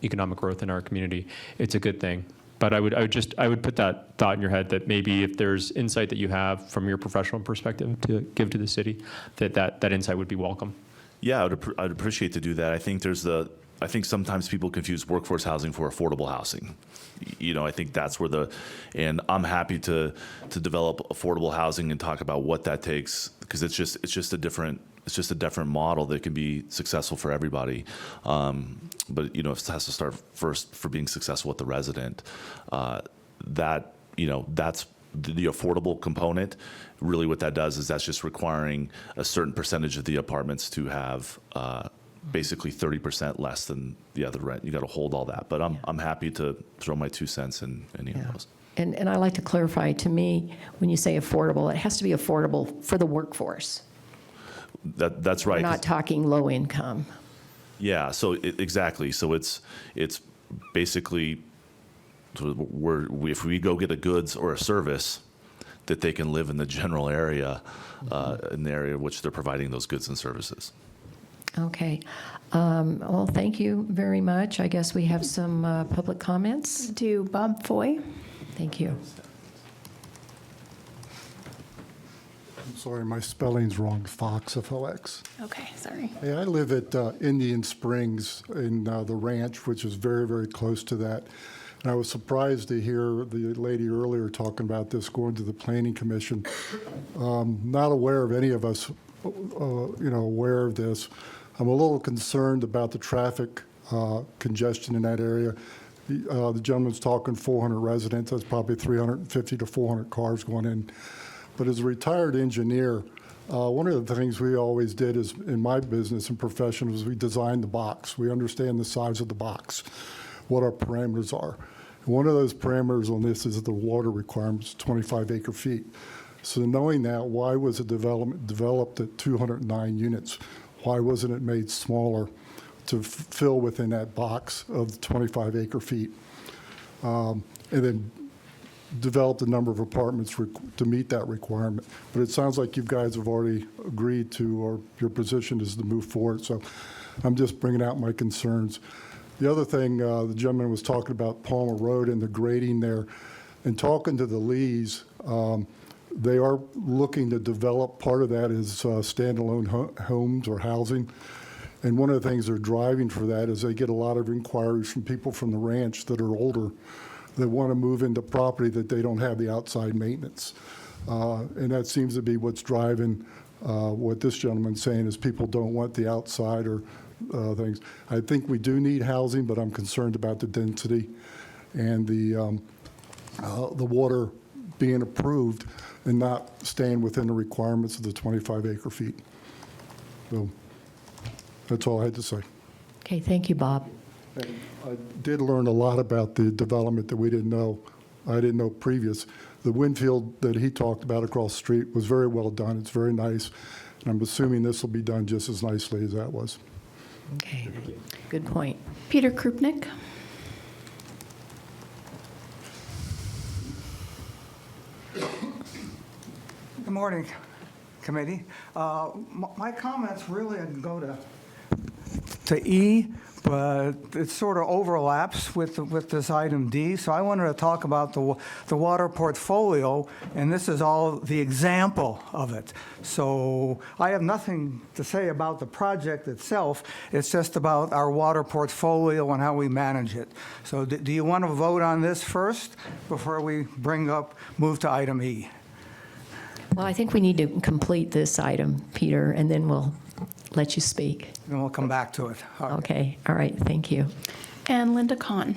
economic growth in our community, it's a good thing. But I would put that thought in your head that maybe if there's insight that you have from your professional perspective to give to the city, that insight would be welcome. Yeah, I'd appreciate to do that. I think sometimes people confuse workforce housing for affordable housing. I think that's where and I'm happy to develop affordable housing and talk about what that takes, because it's just a different model that can be successful for everybody. But it has to start first for being successful with the resident. That's the affordable component. Really what that does is that's just requiring a certain percentage of the apartments to have basically 30% less than the other rent. You got to hold all that. But I'm happy to throw my 2 cents in any of those. and I like to clarify, to me, when you say affordable, it has to be affordable for the workforce. That's We're right. not talking low income. Yeah, so exactly. So it's basically if we go get a goods or a service, that they can live in the general area, in the area which they're providing those goods and services. Okay. Well, thank you very much. I guess we have some public comments. Do Bob Foy. Thank you. I'm sorry, my spelling's wrong. Fox, F-O-X. Okay, sorry. Hey, I live at Indian Springs in the ranch, which is very, very close to that. And I was surprised to hear the lady earlier talking about this going to the Planning Commission. Not aware of any of us, aware of this. I'm a little concerned about the traffic congestion in that area. The gentleman's talking 400 residents. That's probably 350 to 400 cars going in. But as a retired engineer, one of the things we always did is in my business and profession was we designed the box. We understand the size of the box, what our parameters are. And one of those parameters on this is the water requirements, 25 acre feet. So knowing that, why was the development developed at 209 units? Why wasn't it made smaller to fill within that box of the 25 acre feet? And then developed a number of apartments to meet that requirement. But it sounds like you guys have already agreed to, or your position is to move forward. So I'm just bringing out my concerns. The other thing, the gentleman was talking about Palmer Road and the grading there. And talking to the Lees, they are looking to develop, part of that is standalone homes or housing. And one of the things they're driving for that is they get a lot of inquiries from people from the ranch that are older that want to move into property that they don't have the outside maintenance. And that seems to be what's driving what this gentleman's saying is people don't want the outside or things. I think we do need housing, but I'm concerned about the density and the water being approved and not staying within the requirements of the 25 acre feet. So that's all I had to say. Okay, thank you, Bob. And I did learn a lot about the development that we didn't know. I didn't know previous. The Winfield that he talked about across the street was very well done. It's very nice. And I'm assuming this will be done just as nicely as that was. Okay, good point. Peter Krupnik. Good morning, committee. My comments really go to E, but it sort of overlaps with this item D. So I wanted to talk about the water portfolio, and this is all the example of it. So I have nothing to say about the project itself. It's just about our water portfolio and how we manage it. So do you want to vote on this first before we move to item E? Well, I think we need to complete this item, Peter, and then we'll let you speak. And we'll come back to it. All right. Okay, all right, thank you. And Linda Kahn.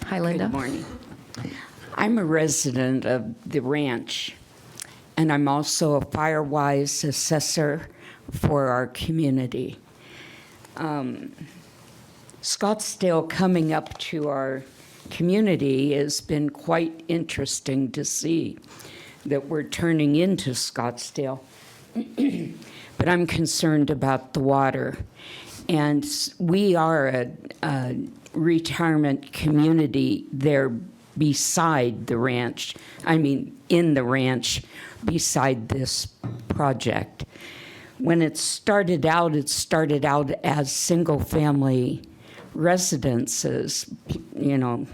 Hi, Linda. Good morning. I'm a resident of the ranch, and I'm also a Firewise assessor for our community. Scottsdale coming up to our community has been quite interesting to see that we're turning into Scottsdale. But I'm concerned about the water. And we are a retirement community there beside the ranch. I mean, in the ranch beside this project. When it started out as single-family residences. You know,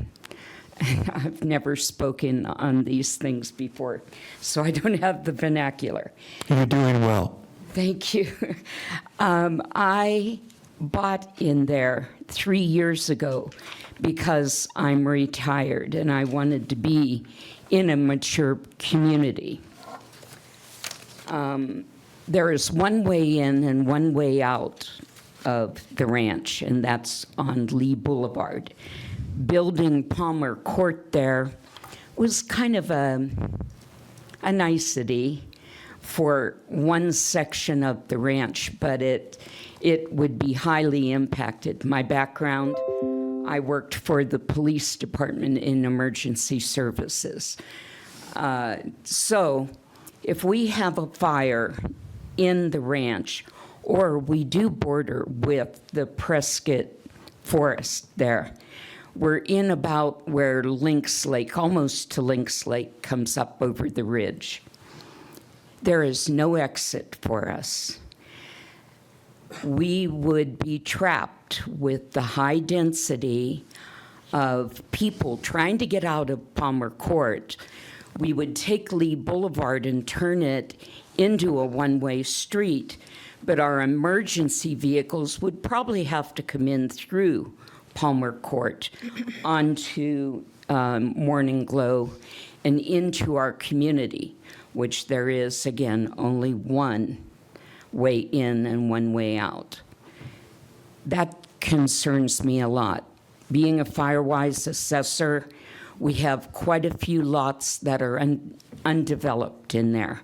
I've never spoken on these things before, so I don't have the vernacular. You're doing well. Thank you. I bought in there 3 years ago because I'm retired and I wanted to be in a mature community. There is one way in and one way out of the ranch, and that's on Lee Boulevard. Building Palmer Court there was kind of a nicety for one section of the ranch, but it would be highly impacted. My background, I worked for the police department in emergency services. So if we have a fire in the ranch, or we do border with the Prescott Forest there, we're in about where Lynx Lake, almost to Lynx Lake, comes up over the ridge. There is no exit for us. We would be trapped with the high density of people trying to get out of Palmer Court. We would take Lee Boulevard and turn it into a one-way street, but our emergency vehicles would probably have to come in through Palmer Court onto Morning Glow and into our community, which there is, again, only one way in and one way out. That concerns me a lot. Being a Firewise assessor, we have quite a few lots that are undeveloped in there,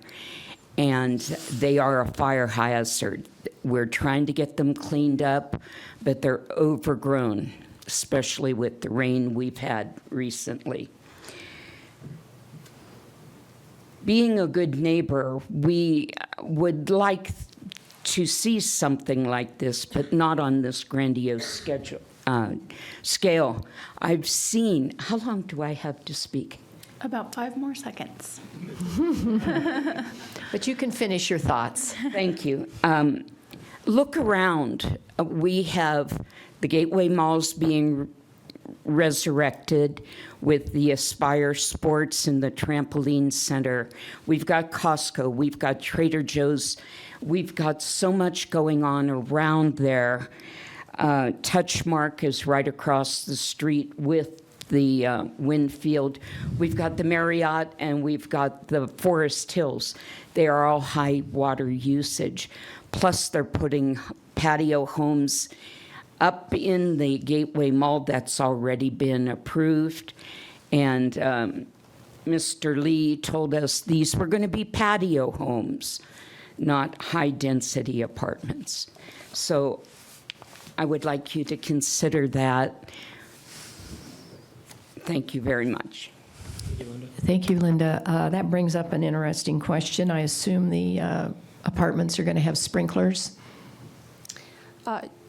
and they are a fire hazard. We're trying to get them cleaned up, but they're overgrown, especially with the rain we've had recently. Being a good neighbor, we would like to see something like this, but not on this grandiose scale. I've seen, how long do I have to speak? About 5 more seconds. But you can finish your thoughts. Thank you. Look around. We have the Gateway Malls being resurrected with the Aspire Sports and the Trampoline Center. We've got Costco. We've got Trader Joe's. We've got so much going on around there. Touchmark is right across the street with the Winfield. We've got the Marriott and we've got the Forest Hills. They are all high water usage. Plus they're putting patio homes up in the Gateway Mall that's already been approved. And Mr. Lee told us these were going to be patio homes, not high-density apartments. So I would like you to consider that. Thank you very much. Thank you, Linda. That brings up an interesting question. I assume the apartments are going to have sprinklers?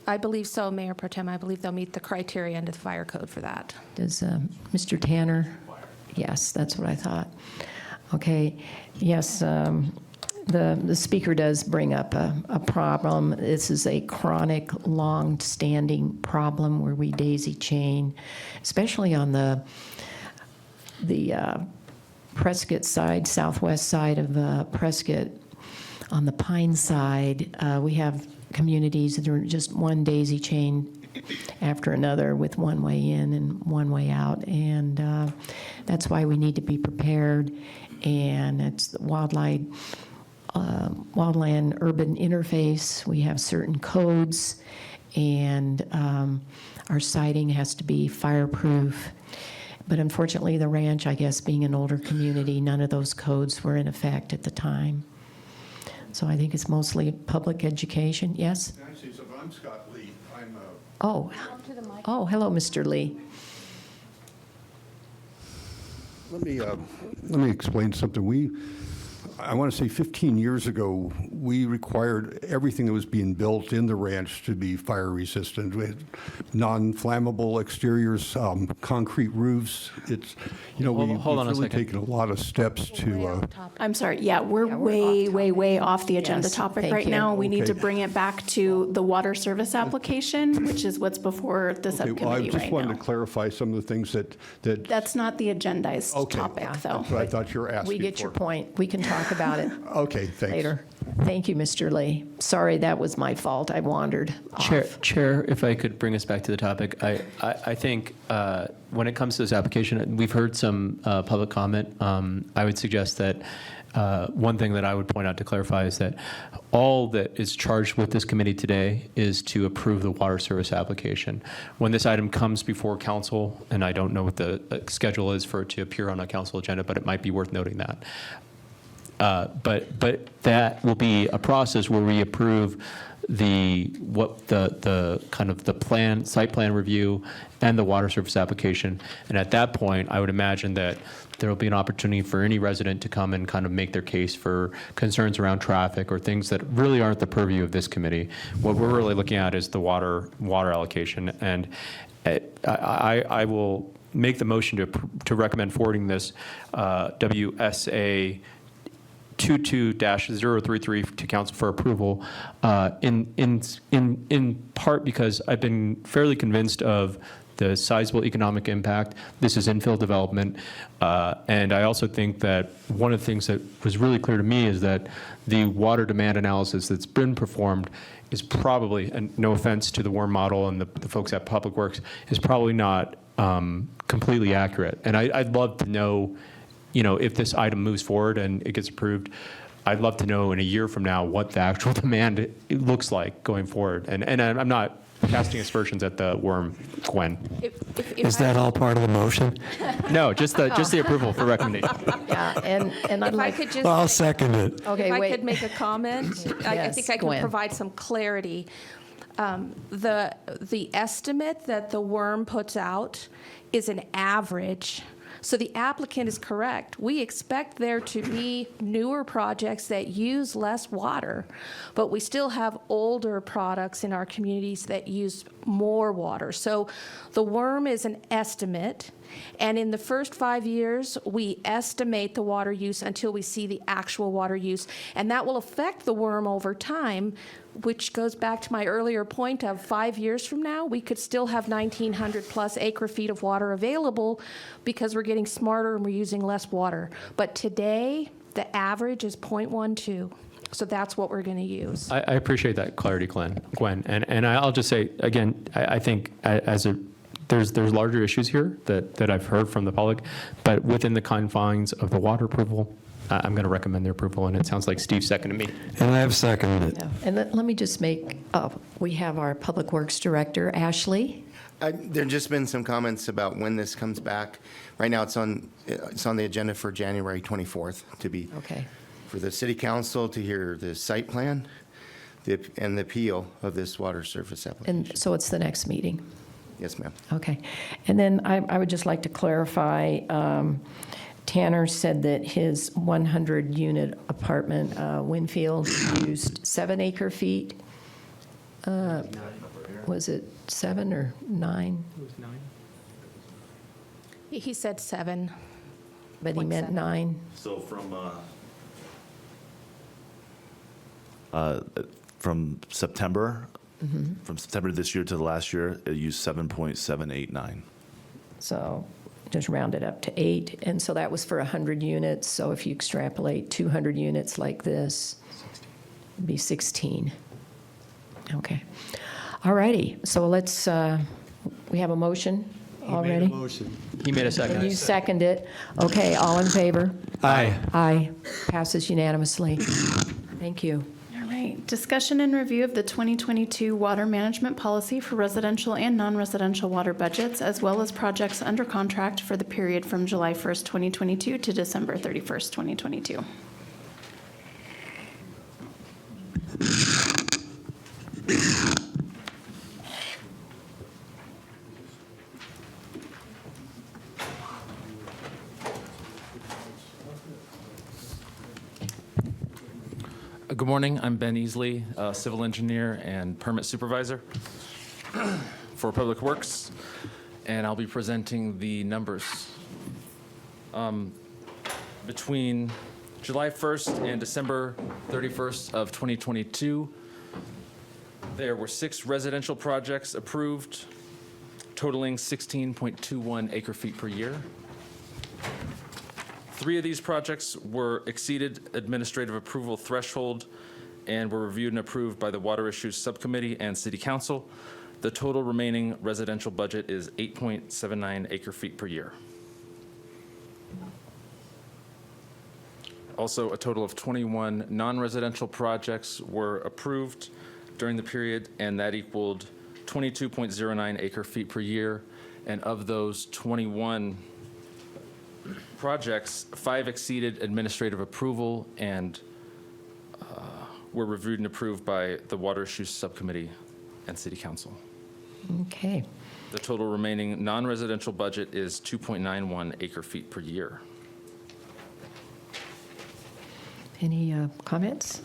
I believe so, Mayor Pro Tem. I believe they'll meet the criteria under the fire code for that. Does Mr. Tanner? Yes, that's what I thought. Okay, yes, the speaker does bring up a problem. This is a chronic, long-standing problem where we daisy chain, especially on the Prescott side, southwest side of Prescott. On the Pine side, we have communities that are just one daisy chain after another with one way in and one way out, and that's why we need to be prepared. And it's the wildland urban interface. We have certain codes, and our siding has to be fireproof. But unfortunately, the ranch, I guess, being an older community, none of those codes were in effect at the time. So I think it's mostly public education. Yes? Actually, so I'm Scott Lee. I'm Oh, hello, Mr. Lee. Let me explain something. I want to say 15 years ago, we required everything that was being built in the ranch to be fire resistant. We had non-flammable exteriors, concrete roofs. It's, we've really taken a lot of steps to. I'm sorry, yeah, we're way off the agenda Yes, topic thank right you. now. We need to Okay. bring it back to the water service application, which is what's before the Okay, well, I subcommittee just right wanted now. to clarify some of the things that. That's not the agendized Okay. topic, though. That's what I thought you were asking We get for. your point. We can talk about it Okay, thanks. later. Thank you, Mr. Lee. Sorry, that was my fault. I wandered off. Chair, if I could bring us back to the topic, I think when it comes to this application, we've heard some public comment. I would suggest that one thing that I would point out to clarify is that all that is charged with this committee today is to approve the water service application. When this item comes before council, and I don't know what the schedule is for it to appear on a council agenda, but it might be worth noting that. But that will be a process where we approve the kind of the plan, site plan review and the water service application. And at that point, I would imagine that there will be an opportunity for any resident to come and kind of make their case for concerns around traffic or things that really aren't the purview of this committee. What we're really looking at is the water allocation. And I will make the motion to recommend forwarding this WSA 22-033 to council for approval, in part because I've been fairly convinced of the sizable economic impact. This is infill development, and I also think that one of the things that was really clear to me is that the water demand analysis that's been performed is probably, and no offense to the WORM model and the folks at Public Works, is probably not completely accurate. And I'd love to know, if this item moves forward and it gets approved, I'd love to know in a year from now what the actual demand looks like going forward. And I'm not casting aspersions at the worm, Gwen. Is that all part of the motion? No, just the approval for recommendation. Yeah, and I'd If I like, could just. Well, I'll second it. okay, If I wait. could make a comment, I Yes, think I go can in. provide some clarity. The estimate that the WORM puts out is an average. So the applicant is correct. We expect there to be newer projects that use less water, but we still have older products in our communities that use more water. So the WORM is an estimate, and in the first 5 years, we estimate the water use until we see the actual water use, and that will affect the WORM over time, which goes back to my earlier point of 5 years from now, we could still have 1,900 plus acre feet of water available because we're getting smarter and we're using less water. But today, the average is 0.12. So that's what we're going to use. I appreciate that clarity, Gwen. And I'll just say, again, I think there's larger issues here that I've heard from the public, but within the confines of the water approval, I'm going to recommend their approval, and it sounds like Steve seconded me. And I have seconded it. Yeah. And let me just make, we have our Public Works Director, Ashley. There've just been some comments about when this comes back. Right now, it's on the agenda for January 24th to be, Okay. for the city council to hear the site plan and the appeal of this water surface application. And so it's the next meeting. Yes, ma'am. Okay. And then I would just like to clarify, Tanner said that his 100-unit apartment, Winfield, used 7 acre feet. Was it 7 or 9? It was 9. He said 7. But he meant 0.7. 9. So from September, from September this year to the last year, it used 7.789. So just round it up to 8. And so that was for 100 units. So if you extrapolate 200 units like this, it'd be 16. Okay. All righty. So let's, we have a motion already? He made a second. You second it. Okay, all in favor? Aye. Aye. Passes unanimously. Thank you. All right. Discussion and review of the 2022 water management policy for residential and non-residential water budgets, as well as projects under contract for the period from July 1st, 2022 to December 31st, 2022. Good morning. I'm Ben Easley, civil engineer and permit supervisor for Public Works, and I'll be presenting the numbers. Between July 1st and December 31st of 2022, there were 6 residential projects approved, totaling 16.21 acre feet per year. 3 of these projects were exceeded administrative approval threshold and were reviewed and approved by the Water Issues Subcommittee and City Council. The total remaining residential budget is 8.79 acre feet per year. Also, a total of 21 non-residential projects were approved during the period, and that equaled 22.09 acre feet per year. And of those 21 projects, 5 exceeded administrative approval and were reviewed and approved by the Water Issues Subcommittee and City Council. Okay. The total remaining non-residential budget is 2.91 acre-feet per year. Any comments?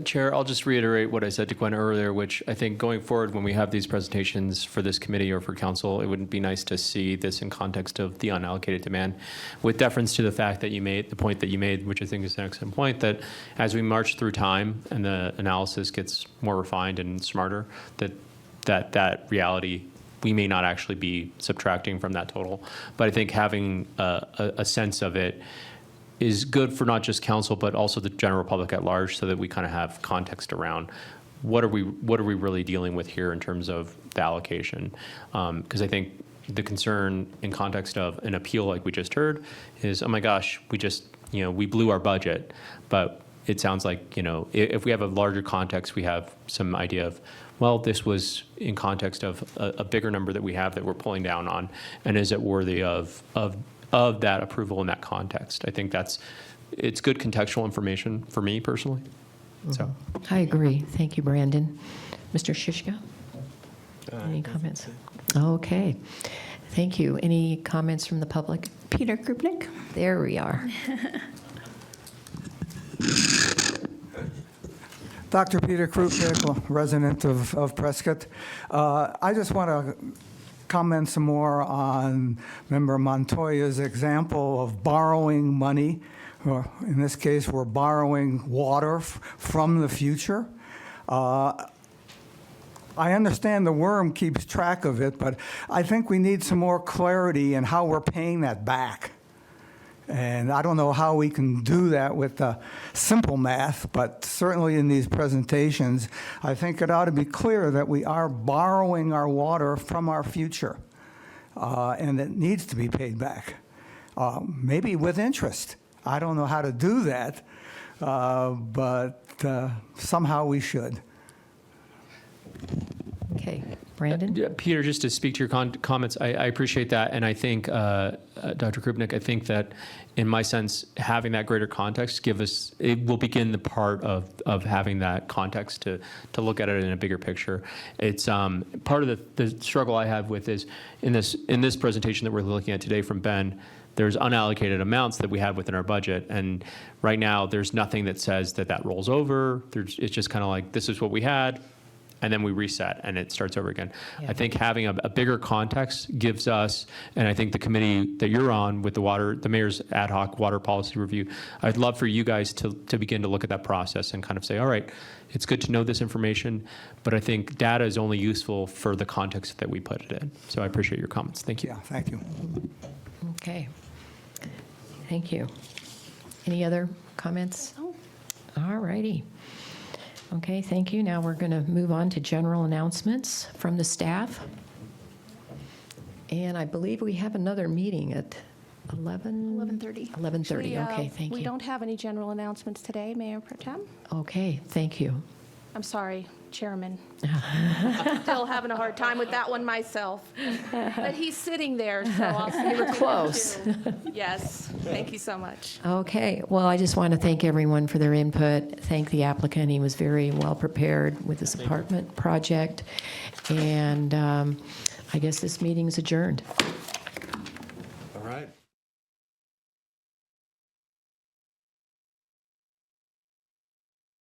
Chair, I'll just reiterate what I said to Gwen earlier, which I think going forward, when we have these presentations for this committee or for council, it would be nice to see this in context of the unallocated demand, with deference to the fact that you made, the point that you made, which I think is an excellent point, that as we march through time and the analysis gets more refined and smarter, that reality, we may not actually be subtracting from that total. But I think having a sense of it is good for not just council, but also the general public at large, so that we kind of have context around what are we really dealing with here in terms of the allocation. Because I think the concern in context of an appeal like we just heard is, oh my gosh, we blew our budget. But it sounds like, if we have a larger context, we have some idea of, well, this was in context of a bigger number that we have that we're pulling down on, and is it worthy of that approval in that context? I think it's good contextual information for me personally. So I agree. Thank you, Brandon. Mr. Shishka? Any comments? Okay. Thank you. Any comments from the public? Peter Krupnik. There we are. Dr. Peter Krupnik, resident of Prescott. I just want to comment some more on Member Montoya's example of borrowing money. Or in this case, we're borrowing water from the future. I understand the worm keeps track of it, but I think we need some more clarity in how we're paying that back. And I don't know how we can do that with simple math, but certainly in these presentations, I think it ought to be clear that we are borrowing our water from our future, and it needs to be paid back, maybe with interest. I don't know how to do that, but somehow we should. Okay. Brandon? Peter, just to speak to your comments, I appreciate that. And I think, Dr. Krupnik, I think that in my sense, having that greater context it will begin the part of having that context to look at it in a bigger picture. It's part of the struggle I have with is in this presentation that we're looking at today from Ben, there's unallocated amounts that we have within our budget. And right now, there's nothing that says that rolls over. It's just kind of like, this is what we had, and then we reset and it starts over again. Yeah. I think having a bigger context gives us, and I think the committee that you're on with the mayor's ad hoc water policy review, I'd love for you guys to begin to look at that process and kind of say, all right, it's good to know this information, but I think data is only useful for the context that we put it in. So I appreciate your comments. Thank you. Yeah, thank you. Okay. Thank you. Any other comments? No. All righty. Okay, thank you. Now we're going to move on to general announcements from the staff. And I believe we have another meeting at 11:30. 11:30. Okay, thank We you. don't have any general announcements today, Mayor Pro Tem. Okay, thank you. I'm sorry, Chairman. Still having a hard time with that one myself. But he's sitting there, so I'll say You were close. Yes, thank you so much. Okay, well, I just want to thank everyone for their input. Thank the applicant. He was very well prepared with this apartment project. And I guess this meeting's adjourned.